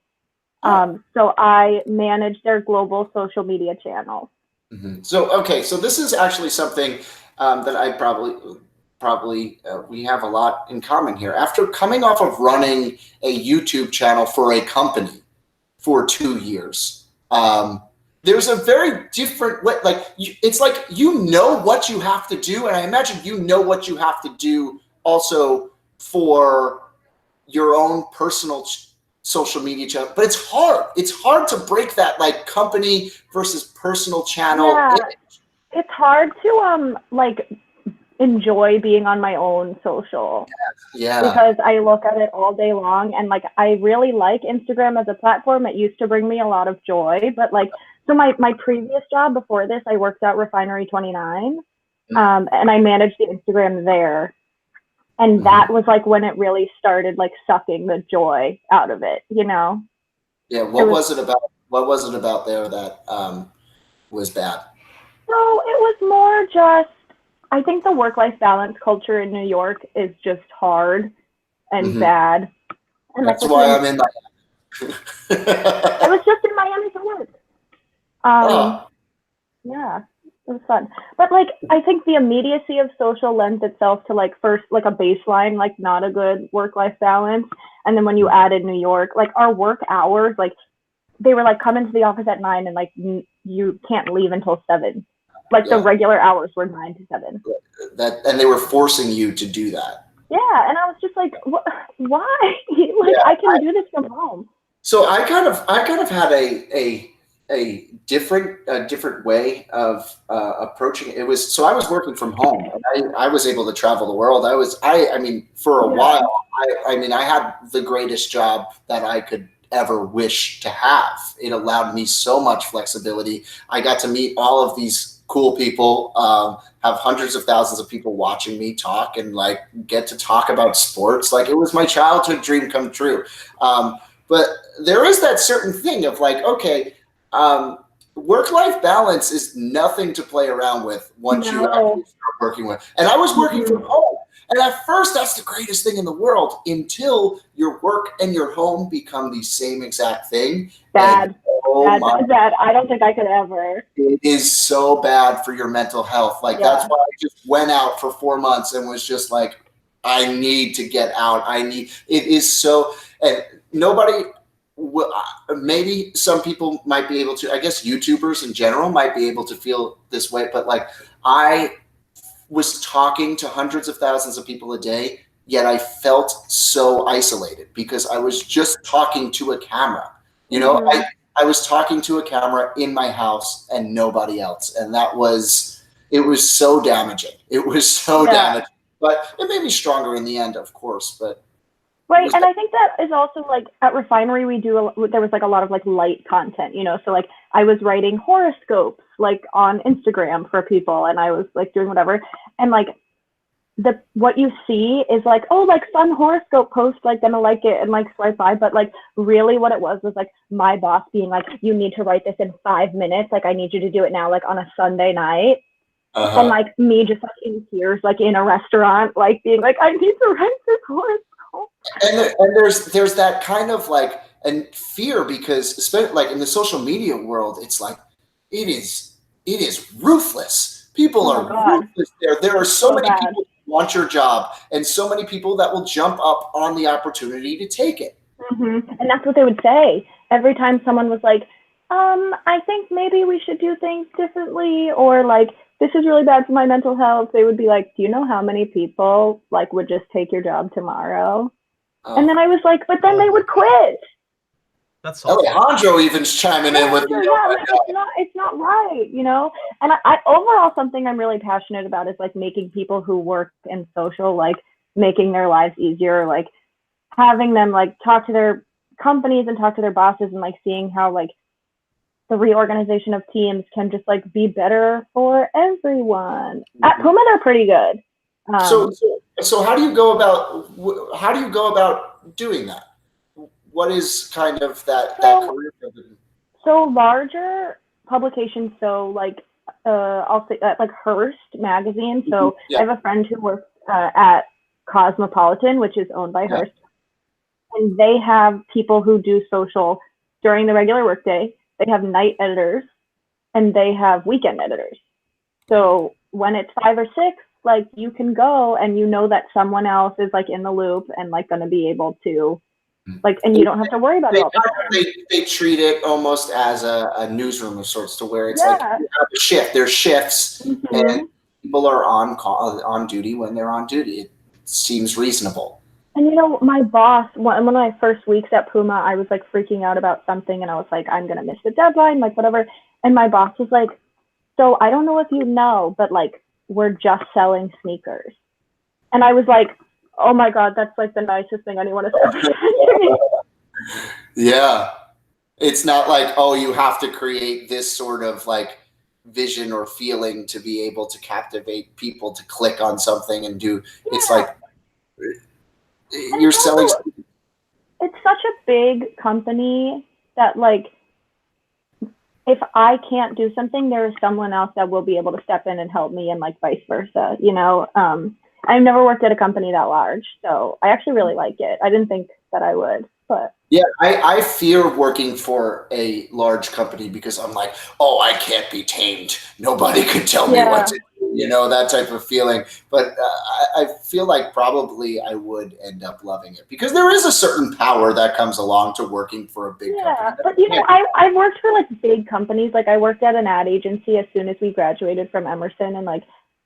So I manage their global social media channels. Mm-hmm. So this is actually something that I probably we have a lot in common here. After coming off of running a YouTube channel for a company for 2 years, there's a very different way. Like it's like you know what you have to do, and I imagine you know what you have to do also for your own personal social media channel. But it's hard. It's hard to break that like company versus personal channel. Yeah, it's hard to like enjoy being on my own social. Yeah. Because I look at it all day long, and like I really like Instagram as a platform. It used to bring me a lot of joy, but like so my previous job before this, I worked at Refinery 29, and I managed the Instagram there. And that was like when it really started like sucking the joy out of it, you know? Yeah. What was it about there that was bad? So it was more just, I think the work-life balance culture in New York is just hard and bad. And that's why I'm in Miami. I was just in Miami for work. Yeah, it was fun. But like, I think the immediacy of social lends itself to like first like a baseline, like not a good work-life balance. And then when you added New York, like our work hours, like they were like come into the office at 9 and like you can't leave until 7. Like the regular hours were 9 to 7. And they were forcing you to do that. Yeah, and I was just like, why? Like I can do this from home. So I kind of had a different way of approaching it. So I was working from home. I was able to travel the world. I mean, for a while, I had the greatest job that I could ever wish to have. It allowed me so much flexibility. I got to meet all of these cool people, have hundreds of thousands of people watching me talk and like get to talk about sports. Like it was my childhood dream come true. But there is that certain thing of like, okay, work-life balance is nothing to play around with once you actually start working with. And I was working from home. And at first, that's the greatest thing in the world until your work and your home become the same exact thing. Bad. Bad. I don't think I could ever. It is so bad for your mental health. Like that's why I just went out for 4 months and was just like, I need to get out. It is so, and nobody will, maybe some people might be able to, I guess YouTubers in general might be able to feel this way, but like I was talking to hundreds of thousands of people a day, yet I felt so isolated because I was just talking to a camera. You know, I was talking to a camera in my house and nobody else. And it was so damaging. It was so damaging, but it made me stronger in the end, of course, but. Right. And I think that is also like at Refinery, there was like a lot of like light content, you know, so like I was writing horoscopes like on Instagram for people and I was like doing whatever. And like what you see is like, oh, like fun horoscope post, like gonna like it and like swipe by. But like really what it was like my boss being like, you need to write this in 5 minutes. Like I need you to do it now, like on a Sunday night. And like me just like in tears, like in a restaurant, like being like, I need to write this horoscope. And there's that kind of like and fear because especially like in the social media world, it's like it is ruthless. People are ruthless there. There are so many people who want your job and so many people that will jump up on the opportunity to take it. And that's what they would say every time someone was like, I think maybe we should do things differently, or like this is really bad for my mental health. They would be like, do you know how many people like would just take your job tomorrow? And then I was like, but then they would quit. That's awesome. Alejandro even's chiming in with me. Yeah, like, it's not right, you know. And I overall, something I'm really passionate about is like making people who work in social, like making their lives easier, like having them like talk to their companies and talk to their bosses, and like seeing how like the reorganization of teams can just like be better for everyone. At Puma, they're pretty good. So how do you go about doing that? What is kind of that career building? So larger publications, so like I'll say like Hearst magazine. So I have a friend who works at Cosmopolitan, which is owned by Hearst, and they have people who do social during the regular workday. They have night editors, and they have weekend editors. So when it's 5 or 6, like you can go and you know that someone else is like in the loop and like going to be able to like, and you don't have to worry about it all. They treat it almost as a newsroom of sorts, to where it's like you have a shift. There's shifts, and people are on duty when they're on duty. It seems reasonable. And you know, my boss, one of my first weeks at Puma, I was like freaking out about something, and I was like, I'm gonna miss the deadline, like whatever. And my boss was like, so I don't know if you know, but like we're just selling sneakers. And I was like, oh my God, that's like the nicest thing anyone has ever said to me. Yeah. It's not like, oh, you have to create this sort of like vision or feeling to be able to captivate people to click on something and do. It's like you're selling. It's such a big company that like, if I can't do something, there is someone else that will be able to step in and help me, and like vice versa, you know? I've never worked at a company that large, so I actually really like it. I didn't think that I would, but. Yeah, I fear working for a large company because I'm like, oh, I can't be tamed. Nobody could tell me what to do, you know, that type of feeling. But I feel like probably I would end up loving it because there is a certain power that comes along to working for a big company. Yeah, but you know, I've worked for like big companies. Like I worked at an ad agency as soon as we graduated from Emerson, and like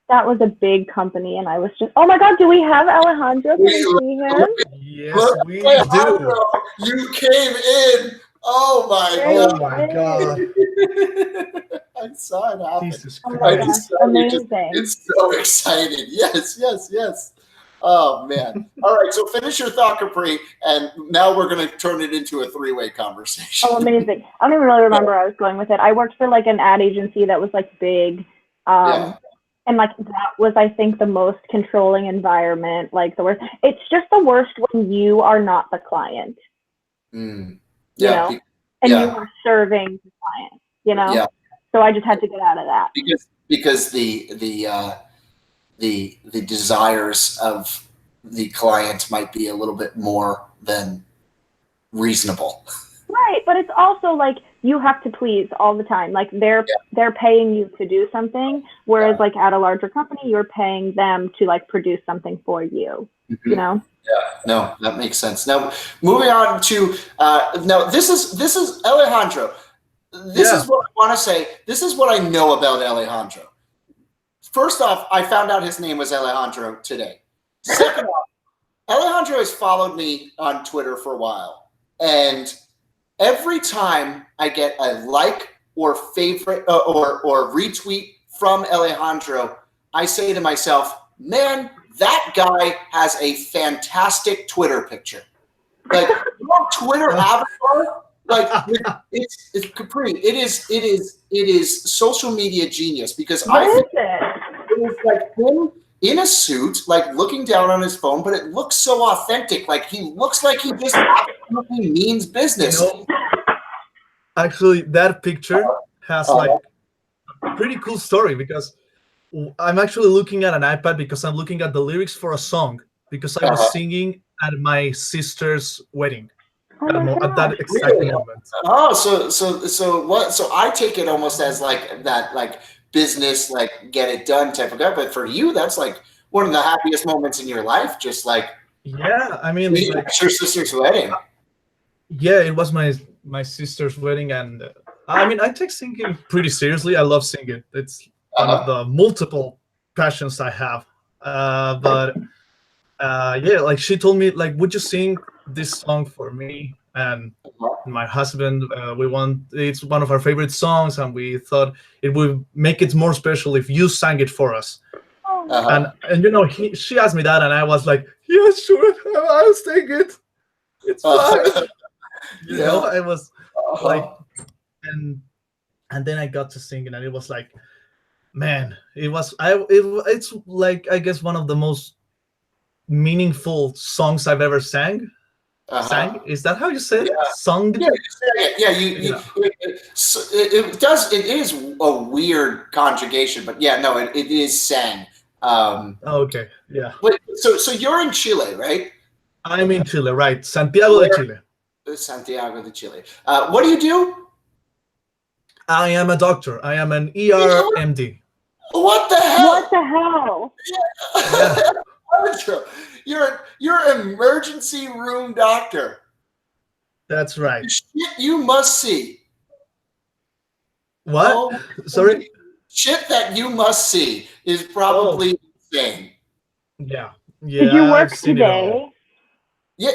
that was a big company, and I was just, oh my God, do we have Alejandro? Can we see him? Yes, we do. You came in. Oh my God. I saw it happen. Jesus Oh Christ. my gosh, amazing. It's so excited. Yes. Oh man. All right, so finish your thought, Capri, and now we're going to turn it into a 3-way conversation. Oh, amazing. I don't even really remember where I was going with it. I worked for like an ad agency that was like big. And like that was, I think, the most controlling environment. Like the worst. It's just the worst when you are not the client. You know, and you are serving the client. You know. Yeah. So I just had to get out of that. Because the desires of the client might be a little bit more than reasonable. Right, but it's also like you have to please all the time. Like they're paying you to do something, whereas like at a larger company, you're paying them to like produce something for you. You know? Yeah, no, that makes sense. Now moving on to this is Alejandro. This is what I want to say. This is what I know about Alejandro. First off, I found out his name was Alejandro today. Second off, Alejandro has followed me on Twitter for a while, and every time I get a like or favorite or retweet from Alejandro, I say to myself, man, that guy has a fantastic Twitter picture. Like your Twitter avatar, like it's Capri. It is social media genius because I think it was like him in a suit, like looking down on his phone, but it looks so authentic. Like he looks like he just absolutely means business. You know, actually, that picture has like a pretty cool story because I'm actually looking at an iPad because I'm looking at the lyrics for a song because I was singing at my sister's wedding at that exact moment. Oh, so what? So I take it almost as like that, like business, like get it done type of guy. But for you, that's like one of the happiest moments in your life. Just like I mean, like, your sister's wedding. Yeah, it was my sister's wedding, and I mean, I take singing pretty seriously. I love singing. It's one of the multiple passions I have. But yeah, like she told me, like, would you sing this song for me and my husband? It's one of our favorite songs, and we thought it would make it more special if you sang it for us. Uh-huh. And you know, she asked me that, and I was like, yeah, sure, I'll sing it. It's fine. You know, I was like, and then I got to sing it, and it was like, man, it's like, I guess, one of the most meaningful songs I've ever sang. Sang? Is that how you say it? Sung? Yeah. It is a weird conjugation, but yeah, no, it is sang. Okay, yeah. Wait, so you're in Chile, right? I'm in Chile, right? Santiago de Chile. Santiago de Chile. What do you do? I am a doctor. I am an ER MD. What the hell? What the hell? Yeah. You're an emergency room doctor. That's right. The shit you must see. What? Oh, sorry? Shit that you must see is probably insane. Yeah. Did you work today? Yeah.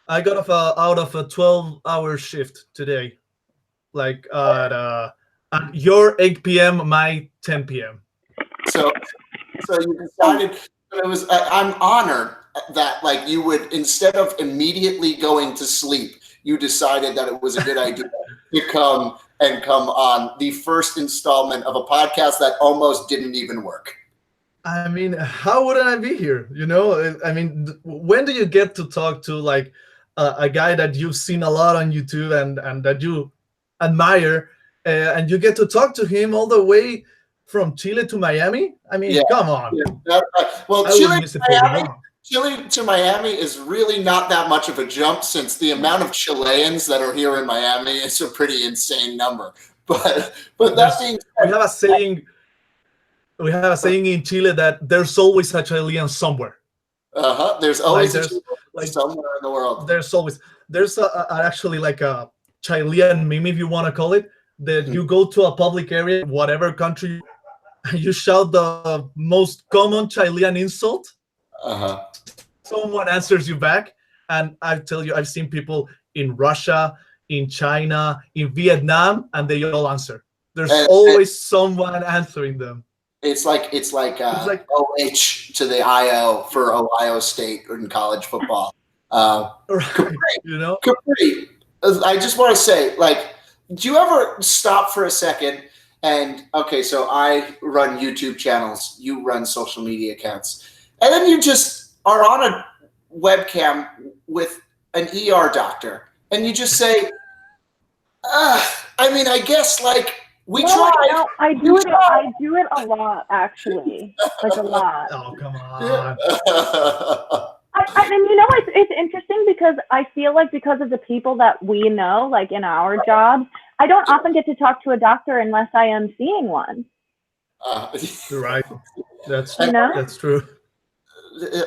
I got out of a 12-hour shift today. Like at your 8 p.m., my 10 p.m. So you decided that it was. I'm honored that, like, you would, instead of immediately going to sleep, you decided that it was a good idea to come on the first installment of a podcast that almost didn't even work. I mean, how wouldn't I be here? You know, I mean, when do you get to talk to like a guy that you've seen a lot on YouTube and that you admire, and you get to talk to him all the way from Chile to Miami? I mean, come on. Yeah. Well, Chile to Miami is really not that much of a jump, since the amount of Chileans that are here in Miami is a pretty insane number. But that being said, we have a saying in Chile that there's always a Chilean somewhere. There's always a Chilean somewhere in the world. There's actually like a Chilean meme, if you want to call it, that you go to a public area, whatever country, and you shout the most common Chilean insult. Someone answers you back, and I tell you, I've seen people in Russia, in China, in Vietnam, and they all answer. There's always someone answering them. It's like OH to the IO for Ohio State in college football. Right, you know. Capri, I just want to say, like, do you ever stop for a second and, okay, so I run YouTube channels, you run social media accounts, and then you just are on a webcam with an ER doctor, and you just say, I mean, I guess, like, we tried. No, I do it a lot, actually, like a lot. Oh, come on. And you know, it's interesting because I feel like because of the people that we know, like in our jobs, I don't often get to talk to a doctor unless I am seeing one. Right. That's true.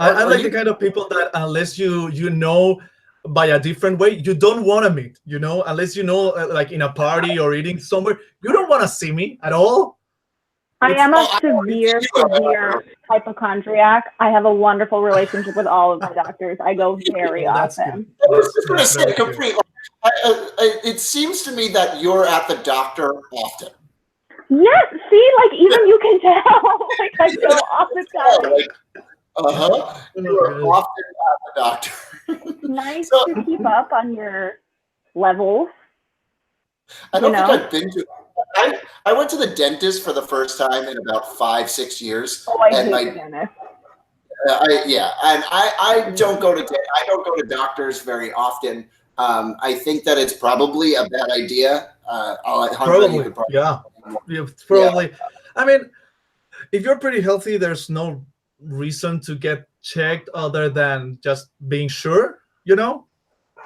I'm like the kind of people that unless you know by a different way, you don't want to meet, you know, unless you know, like in a party or eating somewhere, you don't want to see me at all. I am a severe hypochondriac. I have a wonderful relationship with all of my doctors. I go very often. I was just going to say, Capri, it seems to me that you're at the doctor often. Yes, see, like even you can tell. Like I go all the time. You're often at the doctor. Nice to keep up on your levels. I don't think I've been to. I went to the dentist for the first time in about 5-6 years. Oh, I hate the dentist. I don't go to doctors very often. I think that it's probably a bad idea. Probably. I mean, if you're pretty healthy, there's no reason to get checked other than just being sure, you know?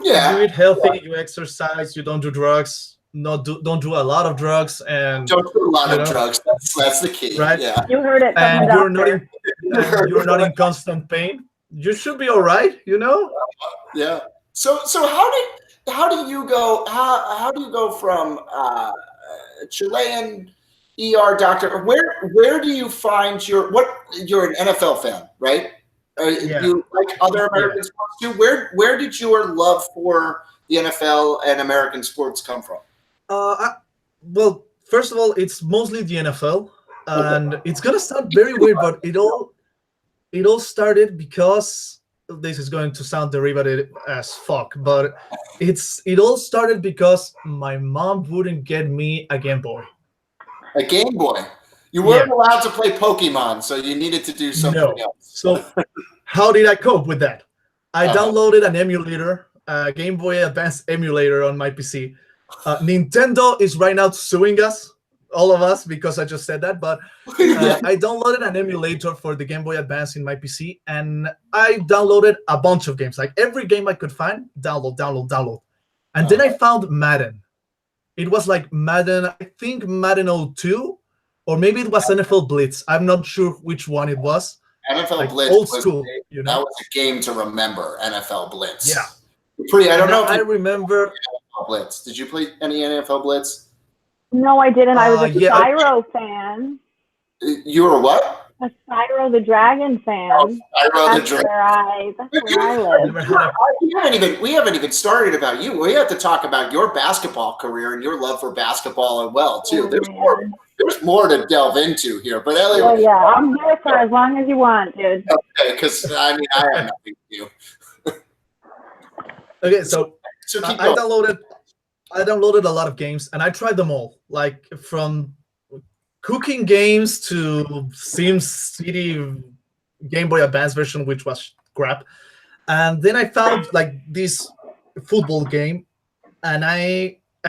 Yeah. You eat healthy, you exercise, you don't do drugs. Don't do a lot of drugs, and don't do a lot of drugs. That's the key, right? Yeah, you heard it. And you're not in constant pain. You should be all right, you know. Yeah. So how do you go from Chilean ER doctor? Where do you find you're an NFL fan, right? You like other American sports too? Where did your love for the NFL and American sports come from? Well, first of all, it's mostly the NFL, and it's gonna sound very weird, but it all started because this is going to sound derivative as fuck, but it all started because my mom wouldn't get me a Game Boy. A Game Boy. You weren't allowed to play Pokemon, so you needed to do something else. So how did I cope with that? I downloaded an emulator, a Game Boy Advance emulator on my PC. Nintendo is right now suing us, all of us, because I just said that. But I downloaded an emulator for the Game Boy Advance in my PC, and I downloaded a bunch of games. Like every game I could find, download. And then I found Madden. It was like Madden, I think Madden 02, or maybe it was NFL Blitz. I'm not sure which one it was. NFL like Blitz old school, that was a game to remember. NFL Blitz. Yeah. I don't know if I remember NFL Blitz. Did you play any NFL Blitz? No, I didn't. I was a Spyro fan. You were what? A Spyro the Dragon fan. Oh, Spyro the Dragon. That's where I live. We haven't even started about you. We have to talk about your basketball career and your love for basketball as well too. There's more to delve into here, but Ellie. Oh yeah, I'm here for as long as you want, dude. Okay, because I have nothing to do. Okay, so I downloaded a lot of games, and I tried them all, like from cooking games to SimCity Game Boy Advance version, which was crap. And then I found like this football game, and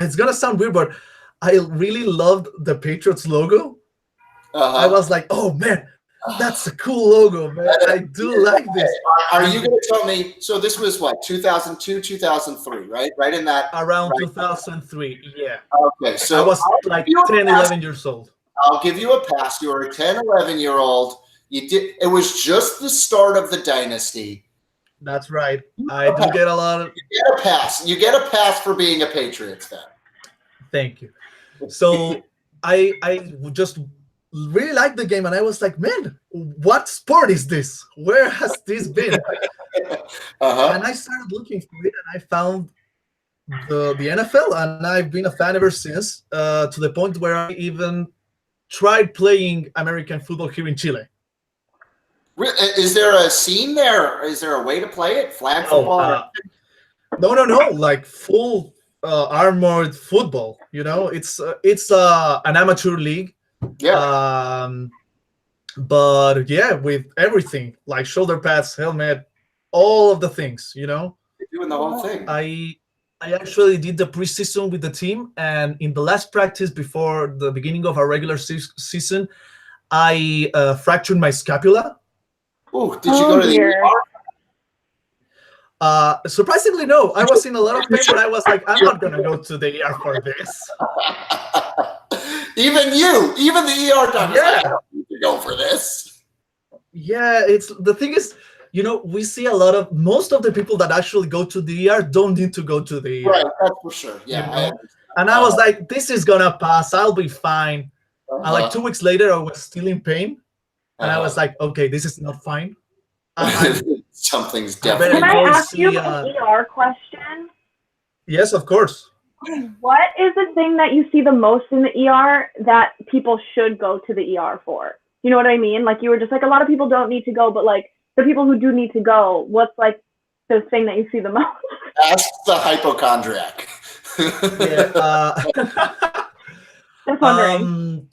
it's gonna sound weird, but I really loved the Patriots logo. I was like, oh man, that's a cool logo, man. I do like this. Are you going to tell me? So this was what, 2002, 2003, right? Right in that around 2003. Yeah. Okay, so I was like 10, 11 years old. I'll give you a pass. You were a 10, 11-year-old. It was just the start of the dynasty. That's right. I do get a lot of. You get a pass. You get a pass for being a Patriots fan. Thank you. So I just really liked the game, and I was like, man, what sport is this? Where has this been? And I started looking for it, and I found the NFL, and I've been a fan ever since, to the point where I even tried playing American football here in Chile. Is there a scene there? Is there a way to play it? Flag football? No, like full armored football. It's an amateur league. Yeah. But yeah, with everything like shoulder pads, helmet, all of the things. You're doing the whole thing. I actually did the preseason with the team, and in the last practice before the beginning of our regular season, I fractured my scapula. Oh, did you go to the ER? Surprisingly, no. I was in a lot of pain, but I was like, I'm not gonna go to the ER for this. Even the ER doctor. I don't need to go for this. Yeah, the thing is, we see most of the people that actually go to the ER don't need to go to the ER. Right, that's for sure. Yeah. And I was like, this is gonna pass. I'll be fine. And like 2 weeks later, I was still in pain. And I was like, okay, this is not fine. Something's definitely. Can I ask you an ER question? Yes, of course. What is the thing that you see the most in the ER that people should go to the ER for? You know what I mean? Like you were just like, a lot of people don't need to go, but like the people who do need to go, what's like the thing that you see the most? Ask the hypochondriac. Just wondering.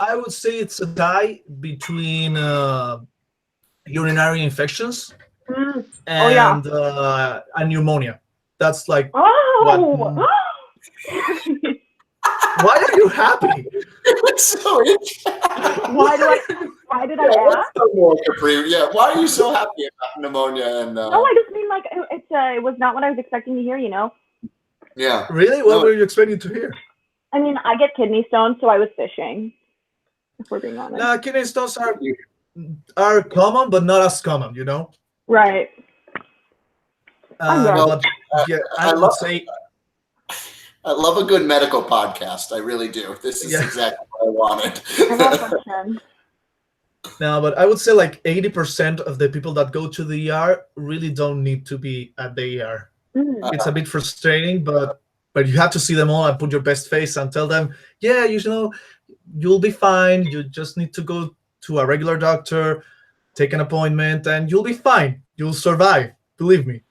I would say it's a tie between urinary infections and a pneumonia. That's like Why are you happy? So why did I ask? Yeah, why are you so happy about pneumonia? And no, I just mean like it was not what I was expecting to hear. Yeah. Really? What were you expecting to hear? I mean, I get kidney stones, so I was fishing. If we're being honest. No, kidney stones are common, but not as common. Right. I would say. I love a good medical podcast. I really do. This is exactly what I wanted. No, but I would say like 80% of the people that go to the ER really don't need to be at the ER. It's a bit frustrating, but you have to see them all and put your best face and tell them, yeah, you know, you'll be fine. You just need to go to a regular doctor, take an appointment, and you'll be fine. You'll survive. Believe me.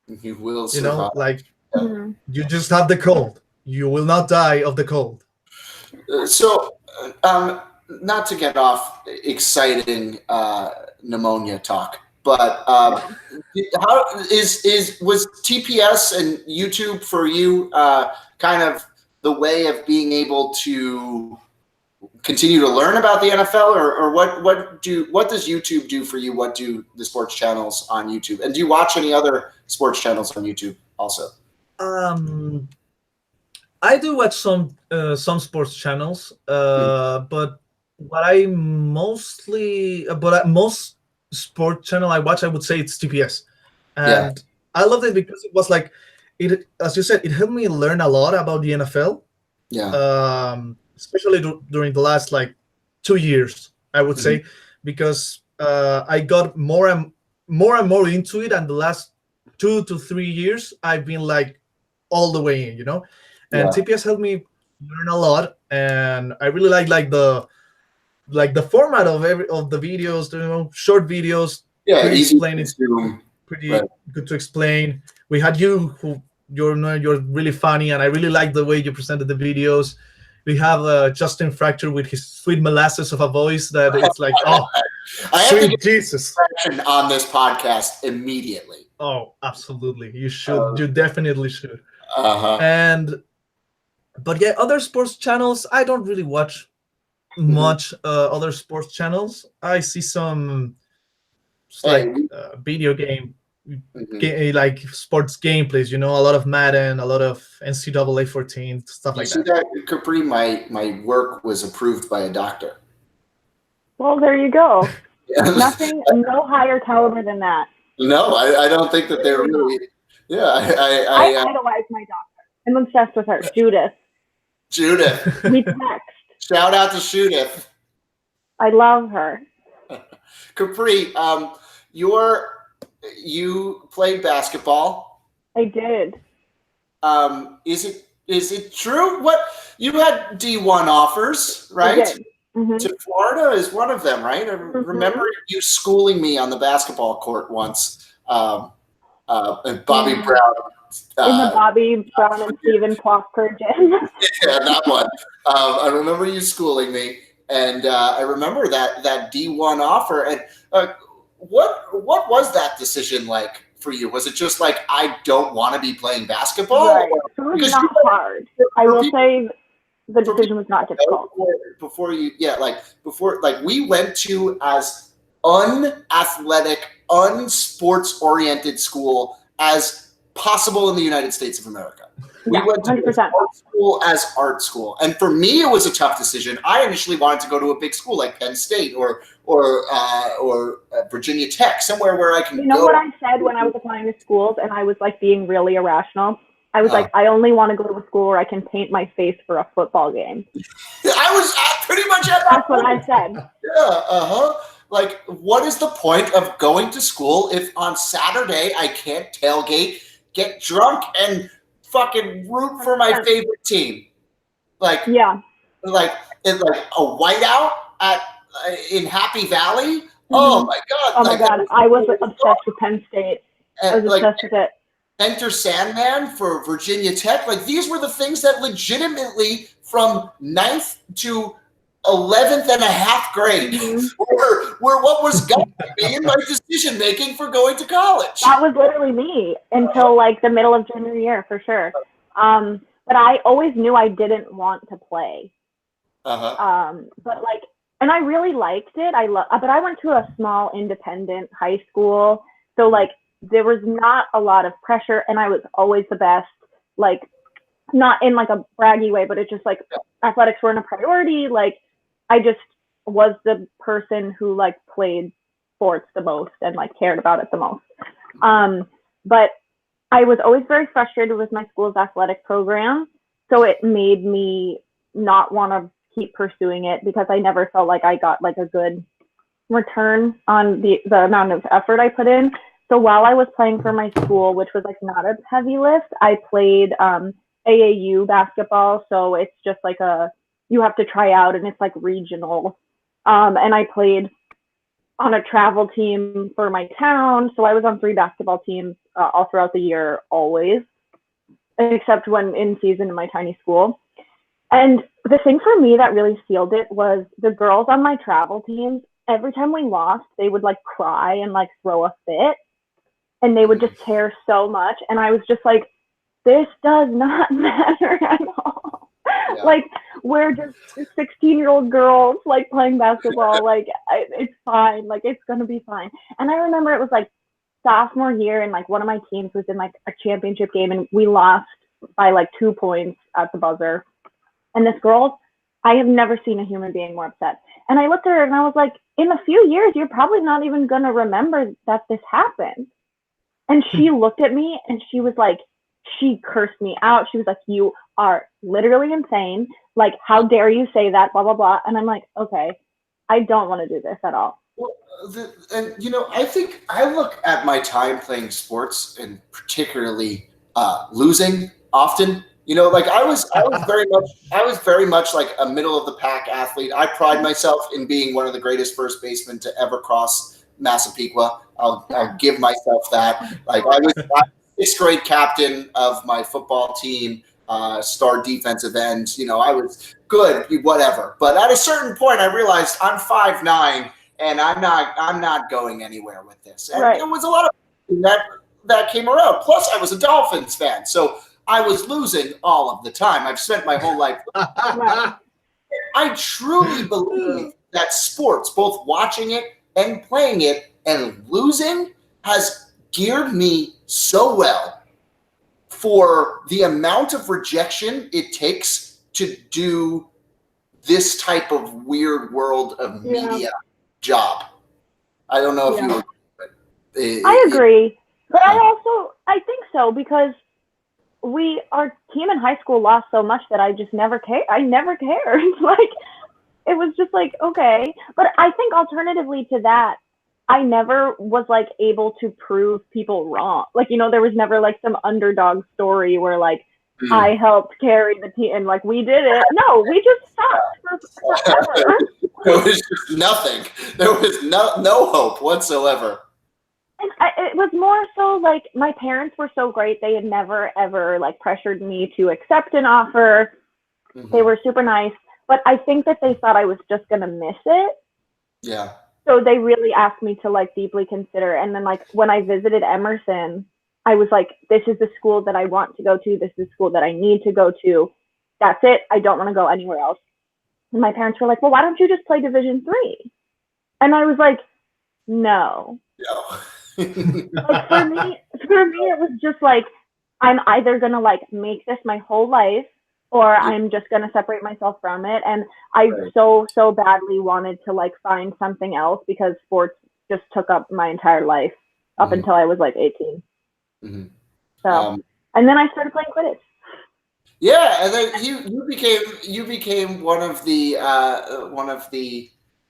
You will You know, survive. like Mhm. you just have the cold. You will not die of the cold. So, not to get off exciting pneumonia talk, but how was TPS and YouTube for you kind of the way of being able to continue to learn about the NFL, or what does YouTube do for you? What do the sports channels on YouTube, and do you watch any other sports channels on YouTube also? I do watch some sports channels, but most sport channel I watch, I would say it's TPS, Yeah, and I loved it because it was like it, as you said, it helped me learn a lot about the NFL, yeah, especially during the last like 2 years, I would say, because I got more into it, and the last 2 to 3 years, I've been like all the way in, you know. And yeah. TPS helped me learn a lot, and I really like the format of the videos, you know, short videos, Yeah, pretty easy to explaining, consume. pretty Right. good to explain. We had you who you're really funny, and I really like the way you presented the videos. We have Justin Fracture with his sweet molasses of a voice that it's like, oh, I have to sweet get Jesus. traction on this podcast immediately. Oh, absolutely. You should. You definitely should. Uh-huh. But yeah, other sports channels, I don't really watch much other sports channels. I see some Hey, video game, mhm. like sports gameplays, you know, a lot of Madden, a lot of NCAA 14, stuff You like see that. that, Capri? My work was approved by a doctor. Well, there you go. Yeah. Nothing, no higher caliber than that. No, I don't think that they're really. Yeah, I idolize my doctor. I'm obsessed with her, Judith. Judith. We text. Shout out to Judith. I love her. Capri, you played basketball. I did. Is it true? What you had D1 offers, right? I did. Mm-hmm. To Florida is one of them, right? I remember you schooling me on the basketball court once. And Bobby Brown. In the Bobby Brown and Stephen Prosper gym. Yeah, that one. I remember you schooling me, and I remember that D1 offer. And what was that decision like for you? Was it just like, I don't want to be playing basketball? Right. It was not hard. I will say the decision was not difficult. Before we went to as unathletic, unsports-oriented school as possible in the United States of America. We went to 100%. art school as art school. And for me, it was a tough decision. I initially wanted to go to a big school like Penn State or Virginia Tech, somewhere where I can go. You know what I said when I was applying to schools and I was like being really irrational? I was like, I only want to go to a school where I can paint my face for a football game. I was pretty much at that That's what point. I said. Yeah, Like, what is the point of going to school if on Saturday I can't tailgate, get drunk, and fucking root for my favorite team? Like, yeah, like a whiteout in Happy Valley. Oh my god! Oh my god! I was obsessed with Penn State. I was obsessed with it. Enter Sandman for Virginia Tech. Like, these were the things that legitimately from 9th to 11th and a half grade were what was guiding me in my decision making for going to college. That was literally me until like the middle of junior year, for sure. But I always knew I didn't want to play. But like, and I really liked it. But I went to a small independent high school, so like there was not a lot of pressure, and I was always the best. Like, not in like a braggy way, but it's just like athletics weren't a priority. Like, I just was the person who like played sports the most and like cared about it the most. But I was always very frustrated with my school's athletic program, so it made me not want to keep pursuing it because I never felt like I got like a good return on the amount of effort I put in. So while I was playing for my school, which was like not a heavy lift, I played AAU basketball. So it's just like you have to try out and it's like regional. And I played on a travel team for my town. So I was on 3 basketball teams all throughout the year, always, except when in season in my tiny school. And the thing for me that really sealed it was the girls on my travel teams, every time we lost, they would like cry and like throw a fit. And they would just care so much. And I was just like, this does not matter at all. Yeah. Like, we're just 16-year-old girls, like, playing basketball. Like, it's fine. Like, it's going to be fine. And I remember it was, like, sophomore year, and, like, one of my teams was in, like, a championship game, and we lost by, like, 2 points at the buzzer. And this girl, I have never seen a human being more upset. And I looked at her, and I was like, in a few years, you're probably not even going to remember that this happened. And she looked at me, and she was like, she cursed me out. She was like, you are literally insane. Like, how dare you say that, blah, blah, blah. And I'm like, okay, I don't want to do this at all. Well, and, you know, I think I look at my time playing sports and particularly losing often. You know, like I was very much like a middle of the pack athlete. I pride myself in being one of the greatest first basemen to ever cross Massapequa. I'll give myself that. Like I was 6th grade captain of my football team, star defensive end. You know, I was good, whatever. But at a certain point, I realized I'm 5'9", and I'm not going anywhere with this. And There was a lot of that came around. Plus, I was a Dolphins fan, so I was losing all of the time. I've spent my whole life. I truly believe that sports, both watching it and playing it and losing, has geared me so well for the amount of rejection it takes to do this type of weird world of media job. I don't know if you agree. I agree. But I think so, because our team in high school lost so much that I just never cared. I never cared. Like, it was just like, okay. But I think alternatively to that, I never was like able to prove people wrong. Like, you know, there was never like some underdog story where like I helped carry the team and like we did it. No, we just sucked forever. There was just nothing. There was no hope whatsoever. And it was more so like my parents were so great. They had never, ever like pressured me to accept an offer. Mm-hmm. They were super nice. But I think that they thought I was just going to miss it. Yeah. So they really asked me to like deeply consider. And then like when I visited Emerson, I was like, this is the school that I want to go to. This is the school that I need to go to. That's it. I don't want to go anywhere else. And my parents were like, well, why don't you just play Division III? And I was like, no. Like for me, it was just like, I'm either going to like make this my whole life, or I'm just going to separate myself from it. And I so badly wanted to like find something else, because sports just took up my entire life up until I was like 18. Mm-hmm. So, and then I started playing Quidditch. Yeah. And then you became one of the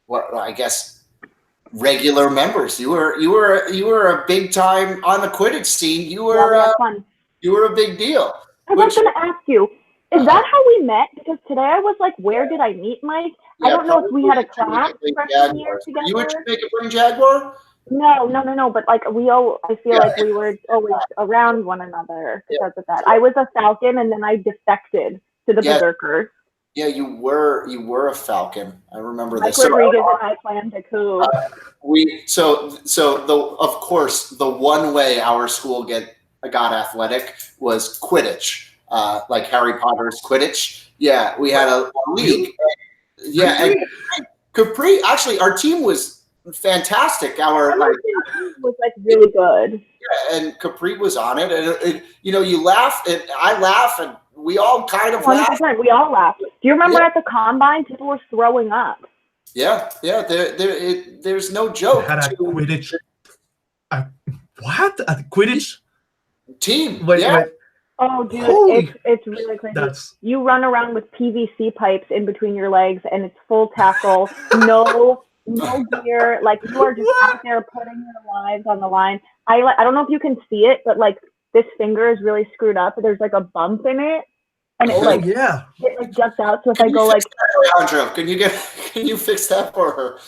what I guess regular members. You were a big time on the Quidditch scene. You were a big deal. I was going to ask you, is that how we met? Because today I was like, where did I meet Mike? I don't know if we had a class freshman year together. You were Jamaica Jaguar? No. But like I feel like we were always around one another because of that. I was a Falcon, and then I defected to the Berserkers. Yeah, you were a Falcon. I remember this. Rodriguez and I planned a coup. Of course the one way our school got athletic was Quidditch. Like Harry Potter's Quidditch. Yeah, we had a league. Yeah, and Capri. Actually, our team was fantastic. Team was like really good. Yeah, and Capri was on it, and you laugh, and I laugh, and we all kind of laugh. We all laughed. Do you remember at the combine, people were throwing up? Yeah. There's no joke. Had a Quidditch. What? A Quidditch team? Wait. Oh, dude, it's really crazy. You run around with PVC pipes in between your legs, and it's full tackle, no no gear. Like you are just out there putting your lives on the line. I don't know if you can see it, but like this finger is really screwed up. There's like a bump in it, and it like juts out. So if I go like, Alejandro, can you fix that for her?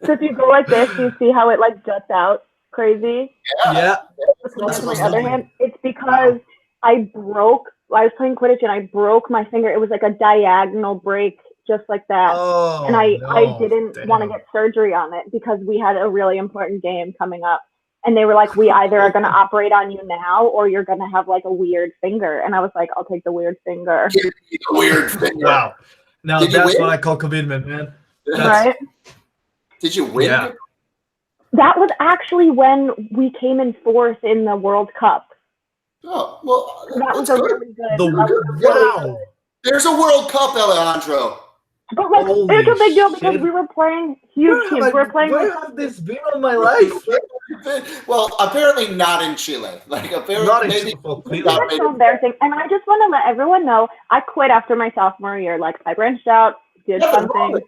So if you go like this, you see how it like juts out crazy. Yeah. On my other hand, it's because I was playing Quidditch and I broke my finger. It was like a diagonal break, just like that. Oh, and I didn't want to get surgery on it because we had a really important game coming up. And they were like, we either are going to operate on you now or you're going to have like a weird finger. And I was like, I'll take the weird finger. Weird finger. Wow. Now that's what I call commitment, man. Right? Did you win? Yeah. That was actually when we came in fourth in the World Cup. Oh, well, that was a really good. Wow. There's a World Cup, Alejandro. But like, it's a big deal because we were playing huge teams. We were playing. Where have this been all my life? Well, apparently not in Chile. Like apparently, Not in maybe Chile. That's so embarrassing. And I just want to let everyone know, I quit after my sophomore year. Like I branched out, did something,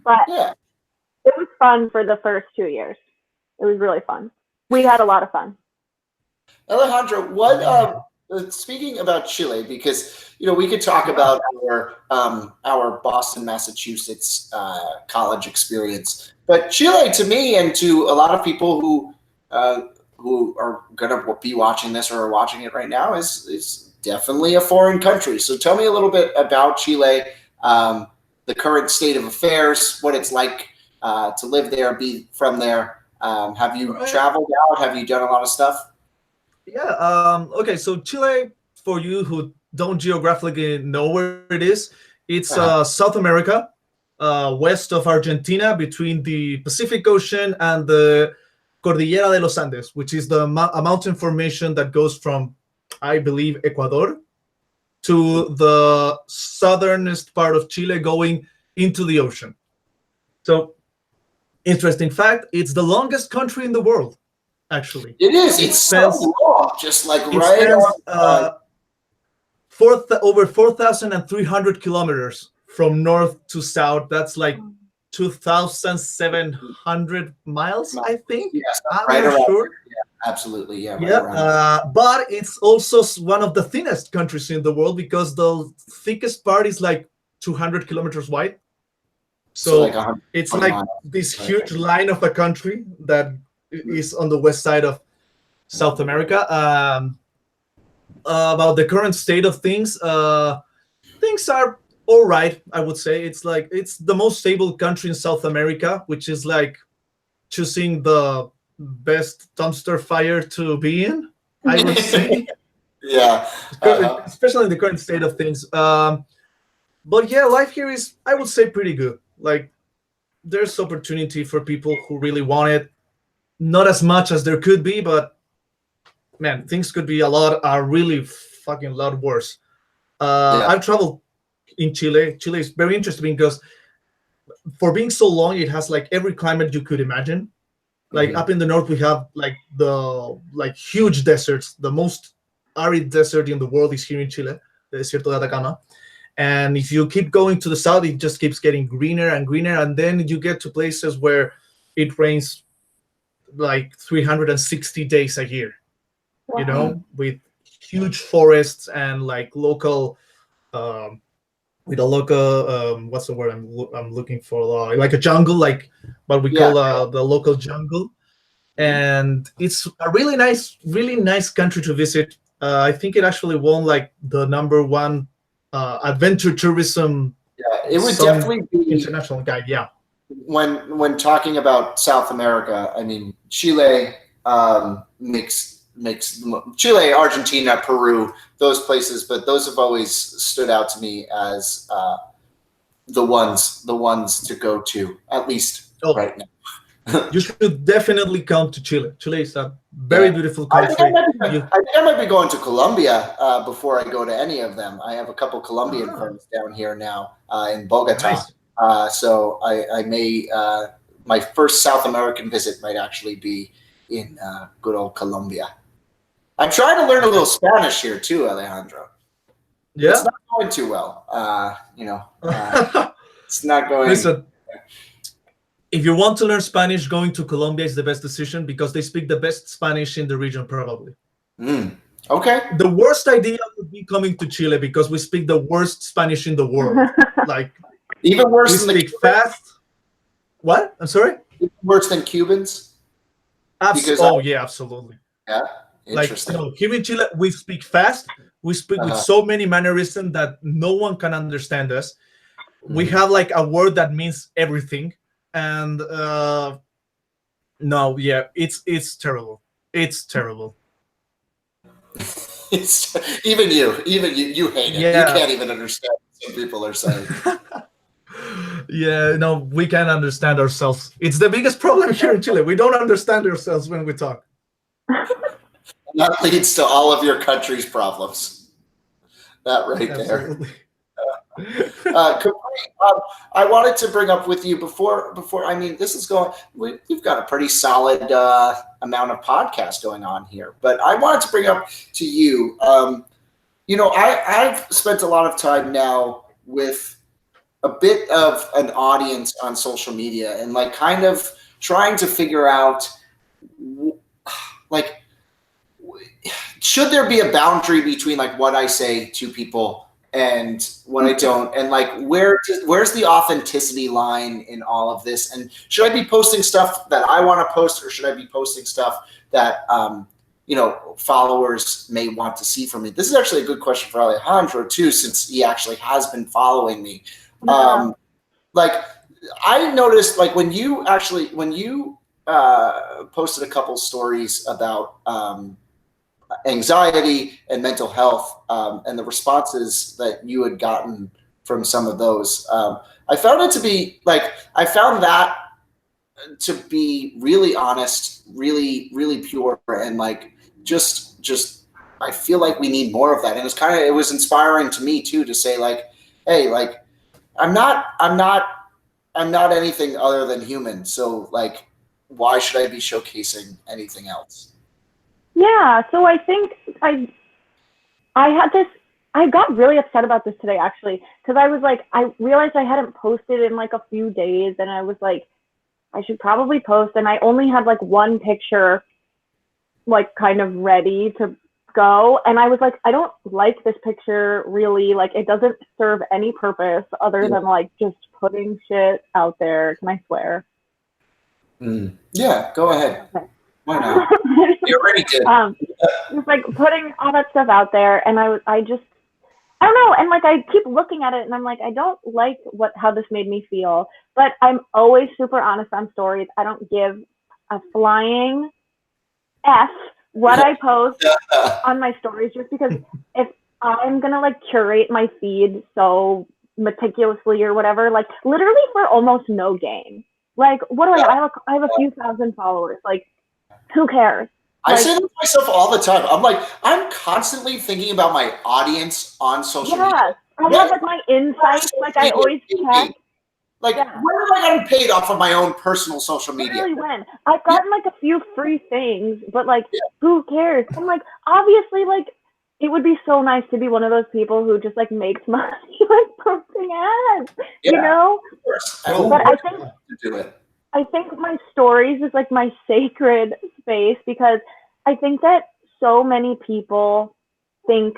but it was fun for the first 2 years. It was really fun. We had a lot of fun. Alejandro, what? Speaking about Chile, because we could talk about our Boston, Massachusetts college experience, but Chile, to me, and to a lot of people who are going to be watching this or are watching it right now, is definitely a foreign country. So tell me a little bit about Chile, the current state of affairs, what it's like to live there, be from there. Have you traveled out? Have you done a lot of stuff? Yeah. Okay. So Chile, for you who don't geographically know where it is, it's South America, west of Argentina, between the Pacific Ocean and the Cordillera de los Andes, which is a mountain formation that goes from, I believe, Ecuador to the southernest part of Chile, going into the ocean. So, interesting fact: it's the longest country in the world. Actually, it is. It's so long, just like over 4,300 kilometers from north to south. That's like 2,700 miles, I think. Yes, I'm not sure. Yeah, absolutely. Yeah. But it's also one of the thinnest countries in the world because the thickest part is like 200 kilometers wide. So like it's like this huge line of a country that is on the west side of South America. About the current state of things, things are all right, I would say. It's the most stable country in South America, which is like choosing the best dumpster fire to be in, I would say. Yeah. Especially in the current state of things. But yeah, life here is, I would say, pretty good. Like, there's opportunity for people who really want it. Not as much as there could be, but man, things could be are really fucking a lot worse. I've traveled in Chile. Chile is very interesting because for being so long, it has like every climate you could imagine. Like up in the north, we have like the huge deserts. The most arid desert in the world is here in Chile, the Desierto de Atacama. And if you keep going to the south, it just keeps getting greener and greener. And then you get to places where it rains like 360 days a year, with huge forests and like local, with a local, what's the word I'm looking for? Like a jungle, like what we call the local jungle. And it's a really nice country to visit. I think it actually won like the #1 adventure tourism. Yeah, it would definitely be international guide. Yeah. When talking about South America, I mean Chile makes Chile, Argentina, Peru, those places, but those have always stood out to me as the ones to go to, at least right now. You should definitely come to Chile. Chile is a very beautiful country. I think I might be going to Colombia before I go to any of them. I have a couple Colombian friends down here now in Bogota. Nice. So I may, my first South American visit might actually be in good old Colombia. I'm trying to learn a little Spanish here too, Alejandro. Yeah. It's not going too well. It's not going. Listen, if you want to learn Spanish, going to Colombia is the best decision because they speak the best Spanish in the region, probably. Okay. The worst idea would be coming to Chile because we speak the worst Spanish in the world. Like, even worse we than speak fast. What? I'm sorry? Even worse than Cubans? Yeah, absolutely. Yeah, Like, interesting. here in Chile, we speak fast. We speak with so many mannerisms that no one can understand us. We have like a word that means everything, and no, yeah, it's terrible. It's terrible. Even you hate it. Yeah. You can't even understand what some people are saying. Yeah, no, we can't understand ourselves. It's the biggest problem here in Chile. We don't understand ourselves when we talk. That leads to all of your country's problems. That right Absolutely. there. I wanted to bring up with you before. I mean, this is going. We've got a pretty solid amount of podcast going on here, but I wanted to bring up to you. I've spent a lot of time now with a bit of an audience on social media, and like kind of trying to figure out, like, should there be a boundary between like what I say to people and what I don't, and like where's the authenticity line in all of this, and should I be posting stuff that I want to post, or should I be posting stuff that followers may want to see from me? This is actually a good question for Alejandro too, since he actually has been following me. Like, I noticed like when you posted a couple stories about anxiety and mental health, and the responses that you had gotten from some of those, I found that to be really honest, really, really pure, and like just I feel like we need more of that. And it was inspiring to me too, to say like, hey, like I'm not anything other than human. So like, why should I be showcasing anything else? Yeah, so I think I got really upset about this today, actually, because I was like, I realized I hadn't posted in like a few days, and I was like, I should probably post, and I only had like one picture like kind of ready to go, and I was like, I don't like this picture really, like it doesn't serve any purpose other than like just putting shit out there. Can I swear? Yeah, go ahead. Okay. Why not? You already did. Just like putting all that stuff out there, and I don't know, and like I keep looking at it, and I'm like, I don't like how this made me feel, but I'm always super honest on stories. I don't give a flying F what I post on my stories, just because if I'm gonna like curate my feed so meticulously or whatever, like literally for almost no gain. Like, what do I have a few thousand followers. Like, who cares? I say that to myself all the time. I'm like, I'm constantly thinking about my audience on social media. I have like my insights, like I always check. Like, when have I gotten paid off of my own personal social media? Literally when. I've gotten like a few free things, but like, who cares? And like, obviously, like, it would be so nice to be one of those people who just like makes money like posting ads, you know? Of course. But I think my stories is like my sacred space, because I think that so many people think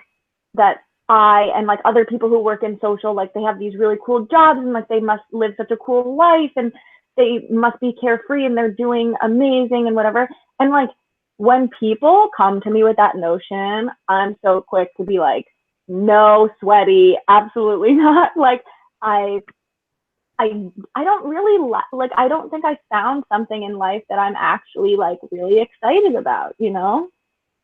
that I and like other people who work in social, like they have these really cool jobs and like they must live such a cool life and they must be carefree and they're doing amazing and whatever. And like, when people come to me with that notion, I'm so quick to be like, no, sweaty, absolutely not. Like, I don't really like, I don't think I found something in life that I'm actually like really excited about, you know?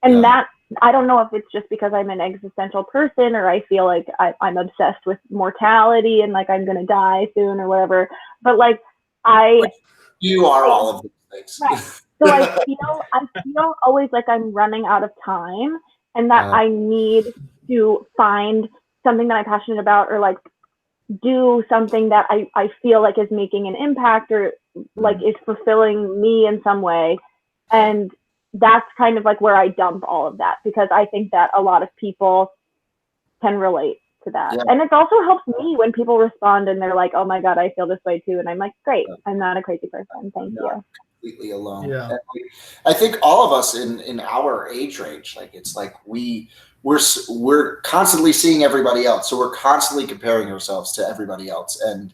And that, I don't know if it's just because I'm an existential person or I feel like I'm obsessed with mortality and like I'm going to die soon or whatever. But like, you are all of these things. Right. So I feel always like I'm running out of time and that I need to find something that I'm passionate about, or like do something that I feel like is making an impact or like is fulfilling me in some way. And that's kind of like where I dump all of that, because I think that a lot of people can relate to that. Yeah. And it also helps me when people respond and they're like, oh my God, I feel this way too. And I'm like, great, I'm not a crazy person. Thank you. Completely alone. Yeah. And I think all of us in our age range, like it's like we're constantly seeing everybody else, so we're constantly comparing ourselves to everybody else, and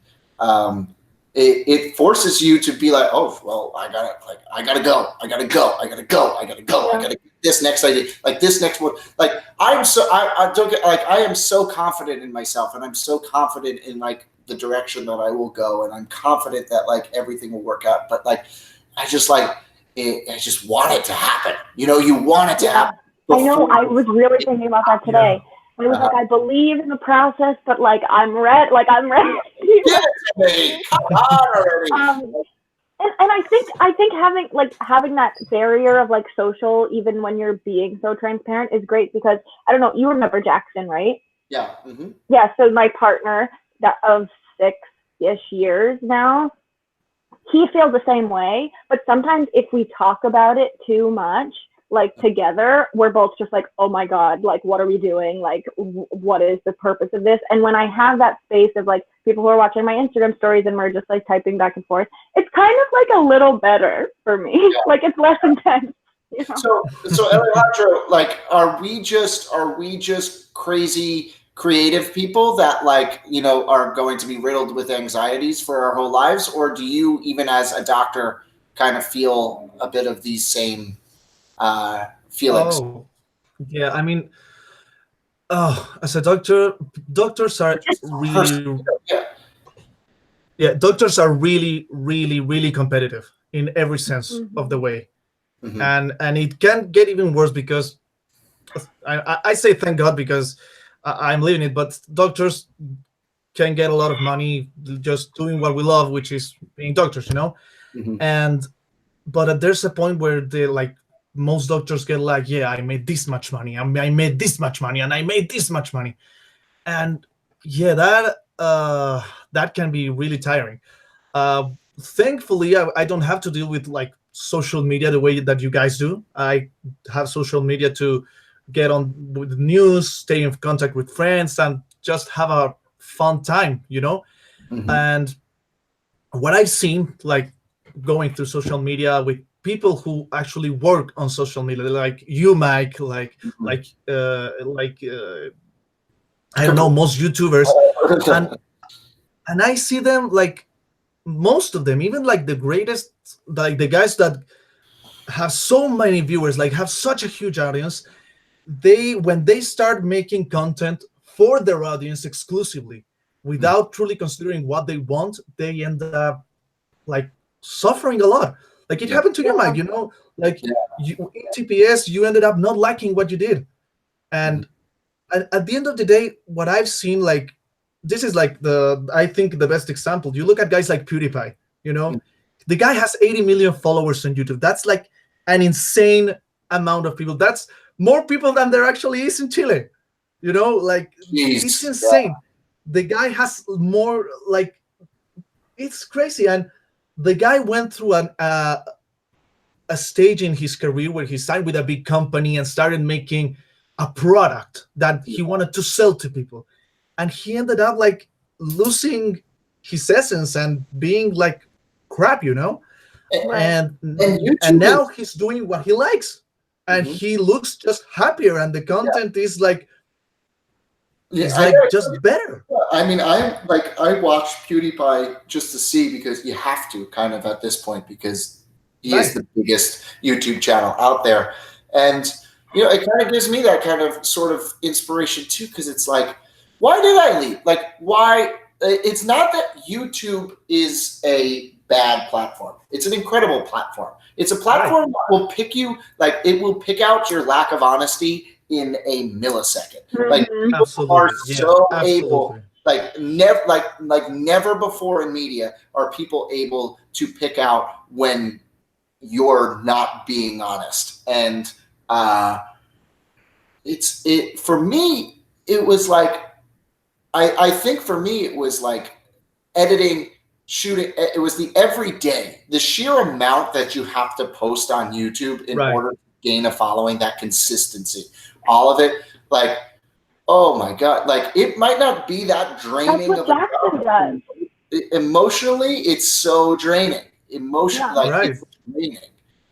it forces you to be like, oh well, I gotta go, I gotta this next idea, like this next one, like I don't get, like I am so confident in myself, and I'm so confident in like the direction that I will go, and I'm confident that like everything will work out, but like I just like I just want it to happen, you know, you want it to happen. I know, I was really thinking about that today. Yeah. I was like, I believe in the process, but like I'm ready. Get me, come on already. And I think having that barrier of like social, even when you're being so transparent, is great because I don't know. You remember Jackson, right? Yeah. Mm-hmm. Yeah. So my partner of 6-ish years now, he feels the same way. But sometimes if we talk about it too much, like together, we're both just like, oh my God, like, what are we doing? Like, what is the purpose of this? And when I have that space of like people who are watching my Instagram stories and we're just like typing back and forth, it's kind of like a little better for me. Yeah. Like it's less intense. You know? So Alejandro, like, are we just crazy creative people that like, you know, are going to be riddled with anxieties for our whole lives? Or do you, even as a doctor, kind of feel a bit of these same feelings? Oh, yeah. I mean, as a doctor, doctors are really, doctors are really, really, really competitive in every sense of the way, and it can get even worse because I say thank God because I'm living it, but doctors can get a lot of money just doing what we love, which is being doctors, you know, but there's a point where they like. Most doctors get like, yeah, I made this much money, I made this much money, and I made this much money, and yeah, that can be really tiring. Thankfully, I don't have to deal with like social media the way that you guys do. I have social media to get on with the news, stay in contact with friends, and just have a fun time, you know. And what I've seen, like going through social media with people who actually work on social media, like you, Mike, like I don't know, most YouTubers, and I see them like most of them, even like the greatest, like the guys that have so many viewers, like have such a huge audience, when they start making content for their audience exclusively, without truly considering what they want, they end up like suffering a lot. Like it happened to you, Mike, you know, like you, in TPS, you ended up not liking what you did. And at the end of the day, what I've seen, like, this is like I think the best example. You look at guys like PewDiePie, you know, the guy has 80 million followers on YouTube. That's like an insane amount of people. That's more people than there actually is in Chile. You know, like it's insane. The guy has more, like, it's crazy. And the guy went through a stage in his career where he signed with a big company and started making a product that he wanted to sell to people. And he ended up like losing his essence and being like crap, you know? And now he's doing what he likes. And he looks just happier, and the content is like, it's like just better. I mean, I watch PewDiePie just to see, because you have to kind of at this point, because he is the biggest YouTube channel out there. And, you know, it kind of gives me that kind of sort of inspiration too, because it's like, why did I leave? Like, why? It's not that YouTube is a bad platform. It's an incredible platform. It's a platform that will pick you, like, it will pick out your lack of honesty in a millisecond. Like, people are so able, like never before in media are people able to pick out when you're not being honest. And for me, it was like, I think for me it was like editing, shooting. It was the everyday, the sheer amount that you have to post on YouTube in order to gain a following, that consistency, all of it. Like, oh my God, like it might not be that That's draining what of a Jackson job. does. Emotionally, it's so draining. Yeah. Like Right. it's draining.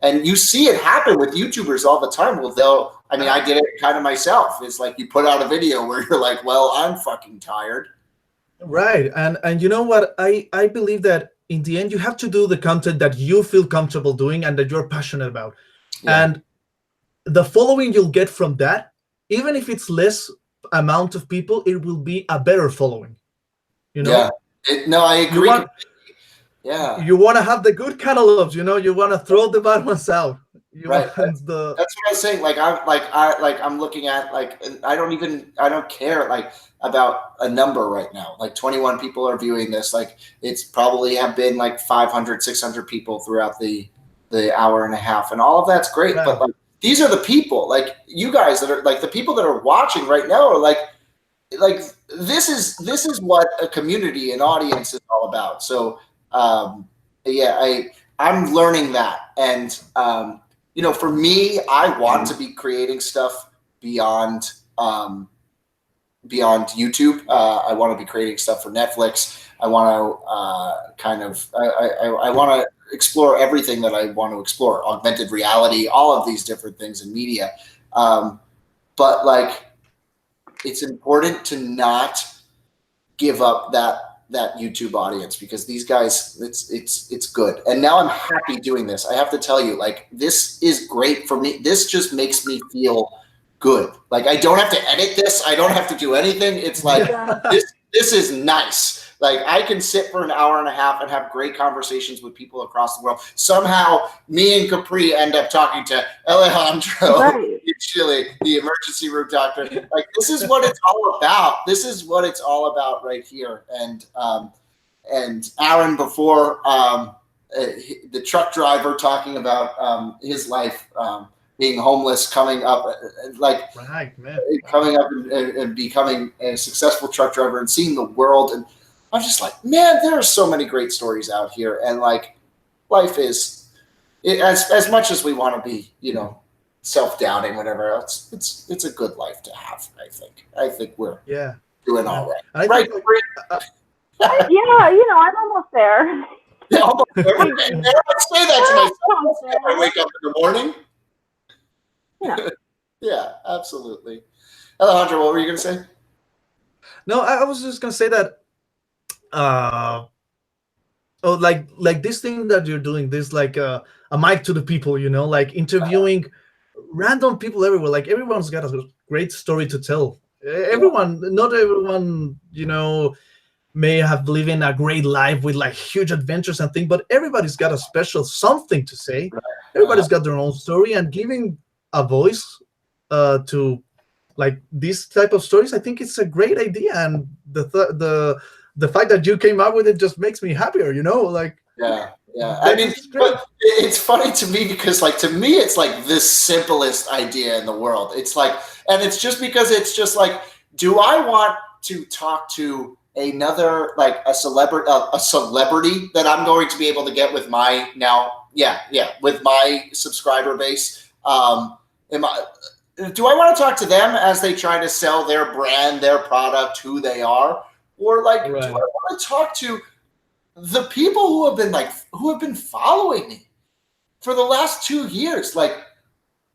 And you see it happen with YouTubers all the time. Well, I did it kind of myself. It's like you put out a video where you're like, well, I'm fucking tired. Right. And you know what? I believe that in the end you have to do the content that you feel comfortable doing and that you're passionate about. Yeah. And the following you'll get from that, even if it's less amount of people, it will be a better following. You know? Yeah. No, I You agree. want Yeah. you want to have the good catalogs, you know, you want to throw the bad ones out. You Right. want the That's what I was saying. I'm looking at like I don't care like about a number right now. Like 21 people are viewing this. Like it's probably have been like 500, 600 people throughout the hour and a half, and all of that's great. Yeah. But like these are the people, like you guys that are like the people that are watching right now are like this is what a community and audience is all about. So yeah, I'm learning that, and for me, I want to be creating stuff beyond YouTube. I want to be creating stuff for Netflix. I want to I want to explore everything that I want to explore, augmented reality, all of these different things in media. But like, it's important to not give up that YouTube audience, because these guys, it's good. And now I'm happy doing this. I have to tell you, like, this is great for me. This just makes me feel good. Like, I don't have to edit this. I don't have to do anything. It's like, this is nice. Like, I can sit for an hour and a half and have great conversations with people across the world. Somehow, me and Capri end up talking to Alejandro in Chile, the emergency room doctor. Like, this is what it's all about. This is what it's all about right here. And Aaron before, the truck driver, talking about his life, being homeless, coming up, coming up and becoming a successful truck driver and seeing the world. And I'm just like, man, there are so many great stories out here. And like, life is, as much as we want to be, self-doubting, whatever else, it's a good life to have. I think we're doing all right. Right? Yeah, I'm almost there. Yeah, almost there. I say that to myself when I wake up in the morning. Yeah. Yeah, absolutely. Alejandro, what were you going to say? No, I was just going to say that like this thing that you're doing, this like a mic to the people, like interviewing random people everywhere. Like, everyone's got a great story to tell. Not everyone, may have living a great life with like huge adventures and things, but everybody's got a special something to say. Everybody's got their own story, and giving a voice to like this type of stories, I think it's a great idea. And the fact that you came up with it just makes me happier, like. Yeah. I mean, but it's funny to me because, like, to me, it's like the simplest idea in the world. It's like, and it's just because it's just like, do I want to talk to another, like, a celebrity that I'm going to be able to get with my with my subscriber base? Do I want to talk to them as they try to sell their brand, their product, who they are, or like, do I want to talk to the people who have been following me for the last 2 years? Like,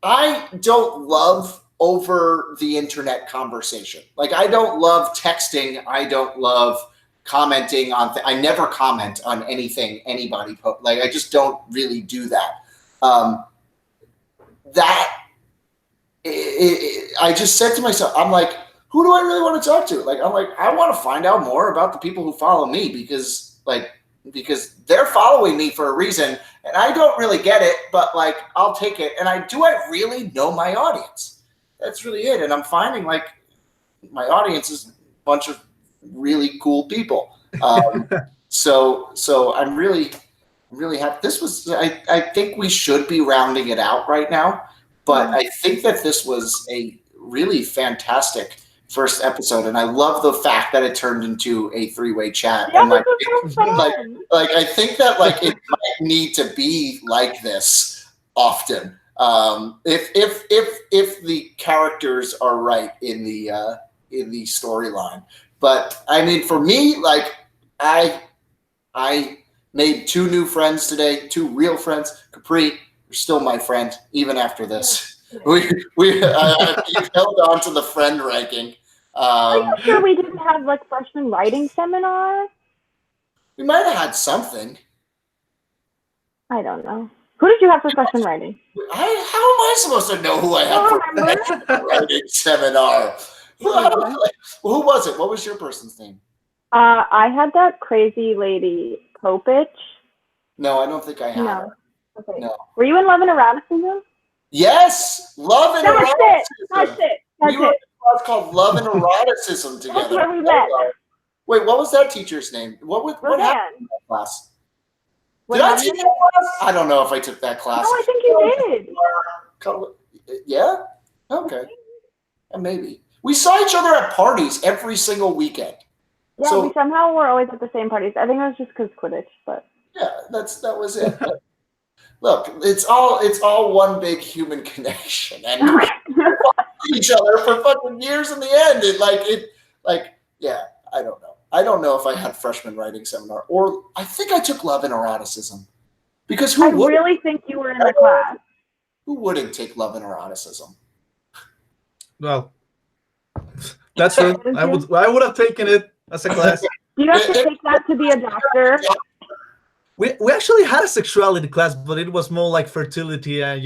I don't love over the internet conversation. Like, I don't love texting. I don't love commenting on I never comment on anything anybody post. Like, I just don't really do that. I just said to myself, I'm like, who do I really want to talk to? Like, I'm like, I want to find out more about the people who follow me, because they're following me for a reason, and I don't really get it, but like, I'll take it. And I really know my audience? That's really it. And I'm finding like my audience is a bunch of really cool people. So I'm really happy. This was, I think we should be rounding it out right now, but I think that this was a really fantastic first episode, and I love the fact that it turned into a three-way chat. Yeah, and like, this is so fun. I think that like it might need to be like this often. If the characters are right in the in the storyline. But I mean, for me, like I made 2 new friends today, 2 real friends. Capri, you're still my friend even after this. You've held on to the friend ranking. Are you sure we didn't have like freshman writing seminar? We might have had something. I don't know. Who did you have for freshman writing? How am I supposed to know who I have for writing seminar? Who was it? What was your person's name? I had that crazy lady, Kopich. No, I don't think I had. No. Okay. No. Were you in Love and Eroticism? Yes, Love and Eroticism. That's it. We were in a class called Love and Eroticism together. That's where we met. Wait, what was that teacher's name? What happened in that class? Did I take that class? I don't know if I took that class. No, I think you did. Yeah? Okay. Maybe. We saw each other at parties every single weekend. Yeah, we somehow were always at the same parties. I think it was just because Quidditch, but yeah, that was it. Look, it's all one big human connection, and we each other for fucking years. In the end, yeah, I don't know. I don't know if I had freshman writing seminar, or I think I took Love and Eroticism, because I really think you were in the class. Who wouldn't take Love and Eroticism? Well, that's true. I would have taken it as a class. You have to take that to be a doctor. We actually had a sexuality class, but it was more like fertility and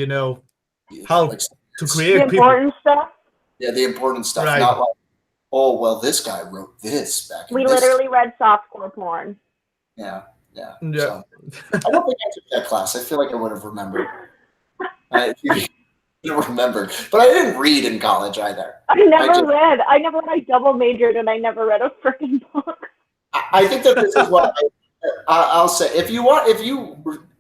how to create the important stuff. Yeah, the important stuff. Right. Not like, oh well, this guy wrote this back. We literally read softcore porn. Yeah. So, I don't think I took that class. I feel like I would have remembered. Remembered, but I didn't read in college either. I double majored and I never read a freaking book. I think that this is what I'll say.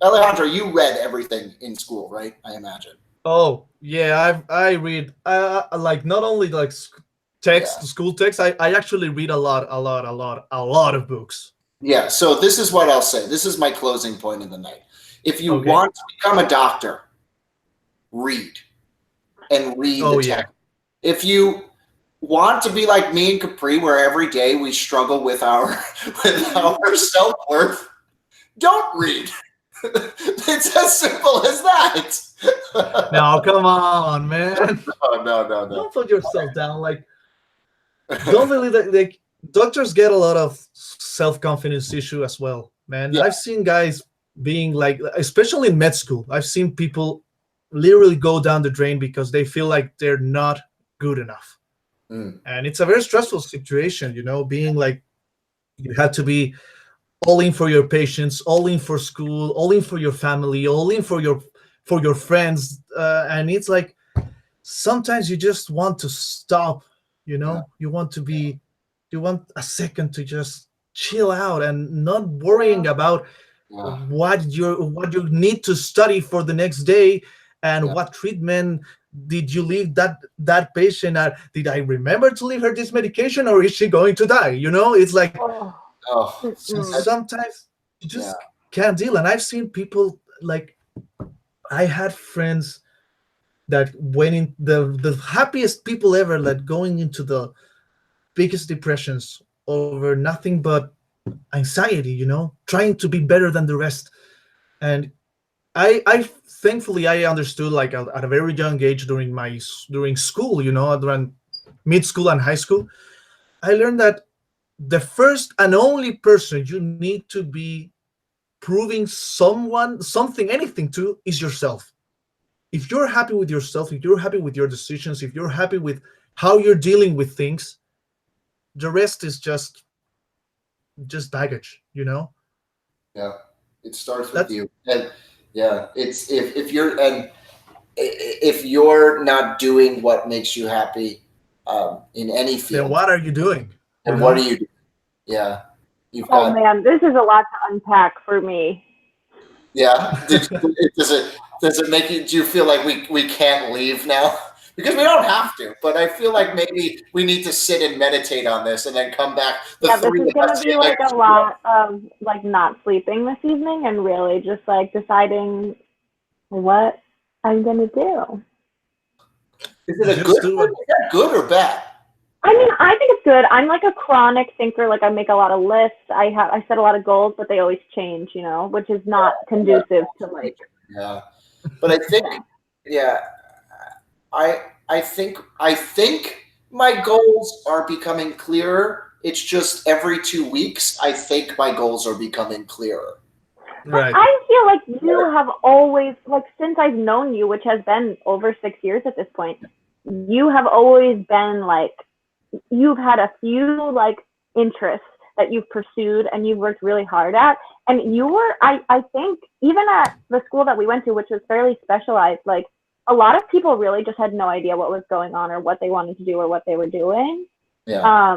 Alejandro, you read everything in school, right? I imagine. Oh yeah, I read. Like not only like school text. I actually read a lot of books. Yeah. So this is what I'll say. This is my closing point of the night. If you want to become a doctor, read. And read the text. If you want to be like me and Capri, where every day we struggle with our self-worth, don't read. It's as simple as that. No, come on, man. No. Don't put yourself down. Like, don't believe that. Like, doctors get a lot of self-confidence issue as well, man. Yeah. I've seen guys being like, especially in med school, I've seen people literally go down the drain because they feel like they're not good enough. And it's a very stressful situation, being like you had to be all in for your patients, all in for school, all in for your family, all in for your friends, and it's like sometimes you just want to stop. You want a second to just chill out and not worrying about what you need to study for the next day. And what treatment did you leave that patient at? Did I remember to leave her this medication, or is she going to die? It's like sometimes you just can't deal. And I've seen people, like, I had friends that went in the happiest people ever, like going into the biggest depressions over nothing but anxiety, trying to be better than the rest. And I thankfully I understood, like, at a very young age during school, around mid school and high school, I learned that the first and only person you need to be proving anything to is yourself. If you're happy with yourself, if you're happy with your decisions, if you're happy with how you're dealing with things, the rest is just baggage, Yeah, it starts with you. And yeah, it's if you're not doing what makes you happy in any field, then what are you doing? And what are you doing? Yeah, man, this is a lot to unpack for me. Yeah, does it make you? Do you feel like we can't leave now? Because we don't have to, but I feel like maybe we need to sit and meditate on this and then come back. This is going to be like a lot of like not sleeping this evening and really just like deciding what I'm going to do. Is it good or bad? I mean, I think it's good. I'm like a chronic thinker. Like I make a lot of lists. I set a lot of goals, but they always change, which is not conducive to like. Yeah, but I think, yeah, I think my goals are becoming clearer. It's just every 2 weeks, I think my goals are becoming clearer. Right. I feel like you have always, like, since I've known you, which has been over 6 years at this point, you have always been like, you've had a few like interests that you've pursued and you've worked really hard at. And you were, I think, even at the school that we went to, which was fairly specialized, like a lot of people really just had no idea what was going on or what they wanted to do or what they were doing. Yeah.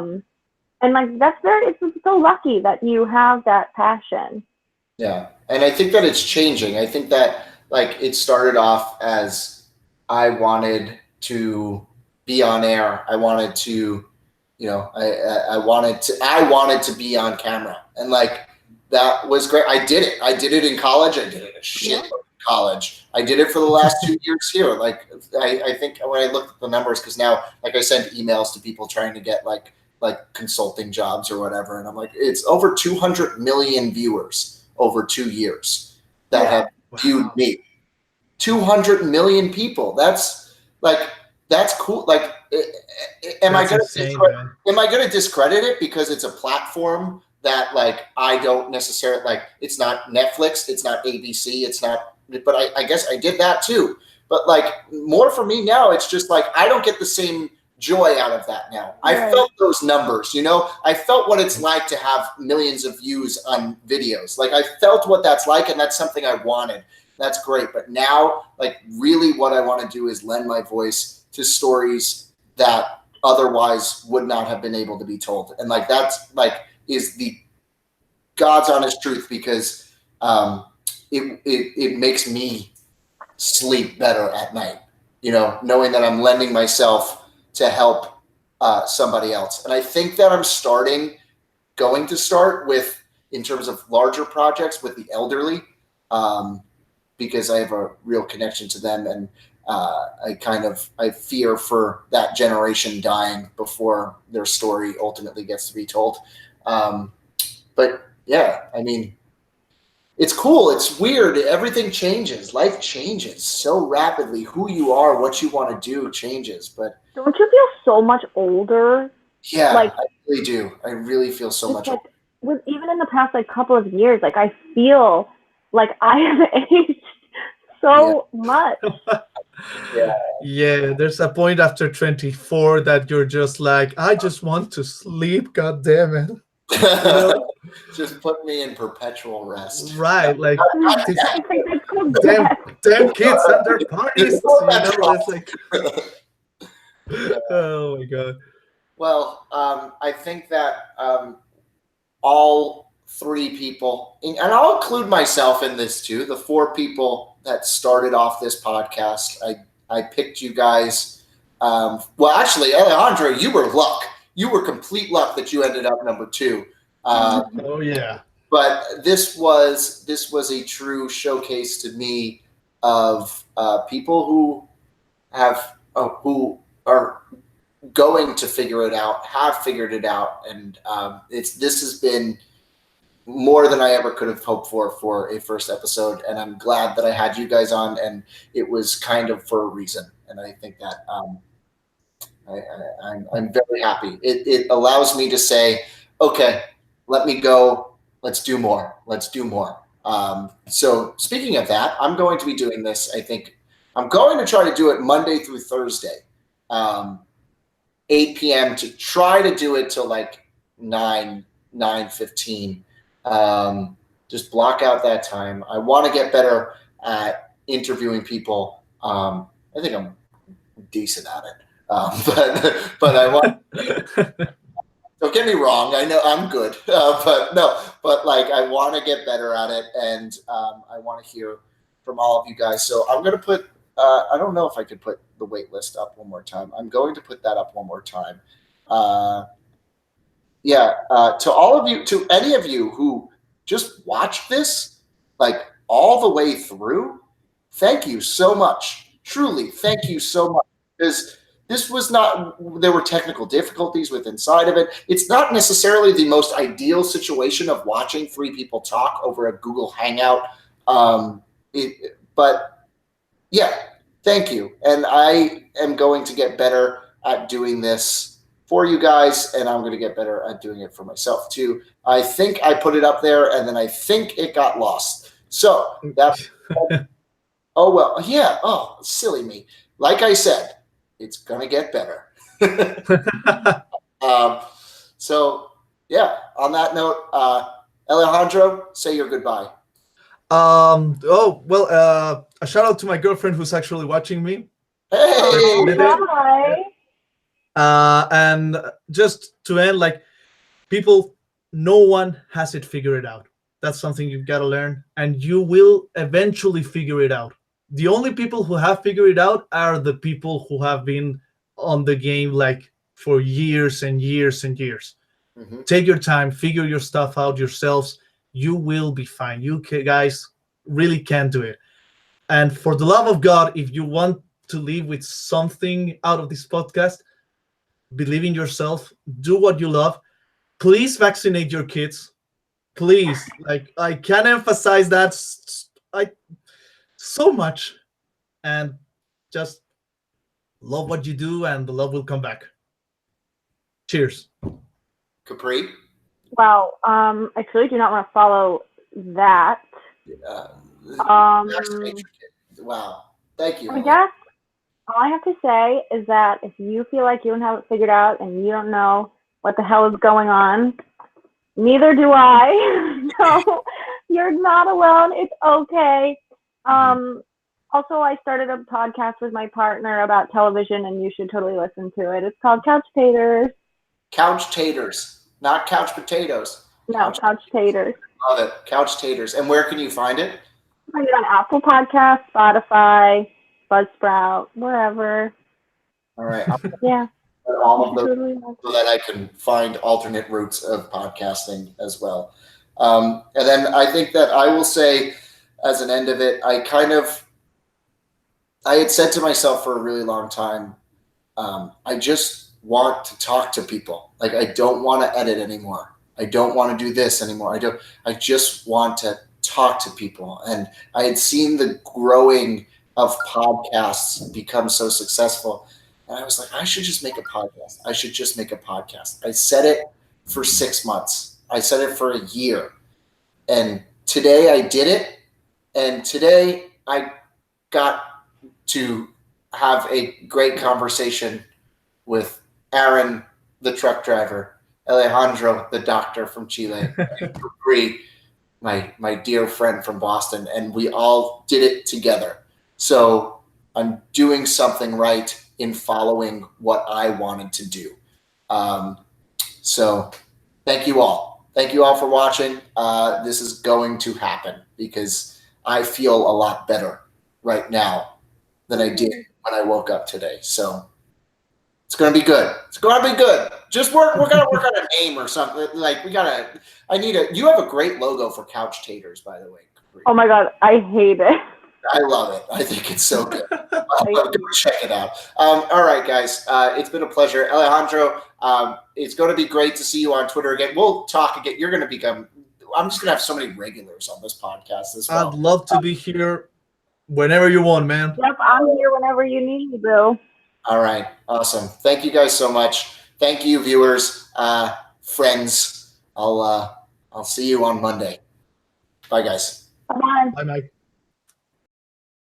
And like it's so lucky that you have that passion. Yeah. And I think that it's changing. I think that like it started off as I wanted to be on air. I wanted to, I wanted to be on camera. And like that was great. I did it. I did it in college. I did it a shit in college. I did it for the last 2 years here. Like I think when I looked at the numbers, because now like I send emails to people trying to get like consulting jobs or whatever, and I'm like, it's over 200 million viewers over 2 years that have viewed me. 200 million people. That's cool. Like, am I going to discredit it because it's a platform that like I don't necessarily like? It's not Netflix. It's not ABC. It's not. But I guess I did that too. But like more for me now, it's just like I don't get the same joy out of that now. I felt those numbers, I felt what it's like to have millions of views on videos. Like I felt what that's like, and that's something I wanted. That's great. But now, like really what I want to do is lend my voice to stories that otherwise would not have been able to be told. And like that's like is the God's honest truth, because it makes me sleep better at night, knowing that I'm lending myself to help somebody else. And I think that I'm going to start with, in terms of larger projects, with the elderly, because I have a real connection to them. And I fear for that generation dying before their story ultimately gets to be told. But yeah, I mean, it's cool. It's weird. Everything changes. Life changes so rapidly. Who you are, what you want to do changes. But don't you feel so much older? Yeah, like, I really do. I really feel so much older. Even in the past like couple of years, like I feel like I have aged so much. Yeah, there's a point after 24 that you're just like, I just want to sleep, god damn it. Just put me in perpetual rest. Right, like damn kids and their parties. It's like oh my god. Well, I think that all three people, and I'll include myself in this too, the four people that started off this podcast, I picked you guys. Well, actually, Alejandro, you were luck. You were complete luck that you ended up number 2. Oh yeah. But this was a true showcase to me of people who are going to figure it out, have figured it out, and this has been more than I ever could have hoped for a first episode, and I'm glad that I had you guys on, and it was kind of for a reason, and I think that I'm very happy. It allows me to say, okay, let me go. Let's do more. So speaking of that, I'm going to be doing this. I think I'm going to try to do it Monday through Thursday, 8 p.m. to try to do it till like 9:15. Just block out that time. I want to get better at interviewing people. I think I'm decent at it, but I want. Don't get me wrong. I know I'm good, but like I want to get better at it, and I want to hear from all of you guys. So I'm gonna put. I don't know if I could put the wait list up one more time. I'm going to put that up one more time. To all of you, to any of you who just watched this, like all the way through, thank you so much. Truly, thank you so much, because this was not, there were technical difficulties with inside of it. It's not necessarily the most ideal situation of watching three people talk over a Google Hangout. But yeah, thank you. And I am going to get better at doing this for you guys, and I'm going to get better at doing it for myself too. I think I put it up there, and then I think it got lost. So that, oh well, yeah. Oh, silly me. Like I said, it's going to get better. So yeah. On that note, Alejandro, say your goodbye. Oh well, a shout out to my girlfriend who's actually watching me. Hey. Hi. And just to end, like, people, no one has it figured out. That's something you've got to learn, and you will eventually figure it out. The only people who have figured it out are the people who have been on the game like for years and years and years. Mm-hmm. Take your time, figure your stuff out yourselves. You will be fine. You guys really can do it. And for the love of God, if you want to leave with something out of this podcast, believe in yourself, do what you love. Please vaccinate your kids. Please. Like, I can't emphasize that so much. And just love what you do, and the love will come back. Cheers. Capri? Wow. I truly do not want to follow that. Wow. Thank you. I guess all I have to say is that if you feel like you don't have it figured out and you don't know what the hell is going on, neither do I. So you're not alone. It's okay. Also, I started a podcast with my partner about television, and you should totally listen to it. It's called Couch Taters. Couch Taters, not couch potatoes. No, Couch Taters. Love it. Couch Taters. And where can you find it? Find it on Apple Podcasts, Spotify, Buzzsprout, wherever. All right. Yeah. All of those, so that I can find alternate routes of podcasting as well. And then I think that I will say, as an end of it, I had said to myself for a really long time, I just want to talk to people. Like, I don't want to edit anymore. I don't want to do this anymore. I just want to talk to people. And I had seen the growing of podcasts become so successful. And I was like, I should just make a podcast. I should just make a podcast. I said it for 6 months. I said it for a year. And today I did it. And today I got to have a great conversation with Aaron, the truck driver, Alejandro, the doctor from Chile, and Capri, my dear friend from Boston, and we all did it together. So I'm doing something right in following what I wanted to do. So thank you all. Thank you all for watching. This is going to happen because I feel a lot better right now than I did when I woke up today. So it's going to be good. It's going to be good. Just we're going to work on a name or something. Like, you have a great logo for Couch Taters, by the way. Oh my God, I hate it. I love it. I think it's so good. Go check it out. All right, guys. It's been a pleasure. Alejandro, it's going to be great to see you on Twitter again. We'll talk again. You're going to become, I'm just going to have so many regulars on this podcast as well. I'd love to be here whenever you want, man. Yep, I'm here whenever you need me, Bill. All right. Awesome. Thank you guys so much. Thank you, viewers, friends. I'll see you on Monday. Bye, guys. Bye-bye. Bye, Mike.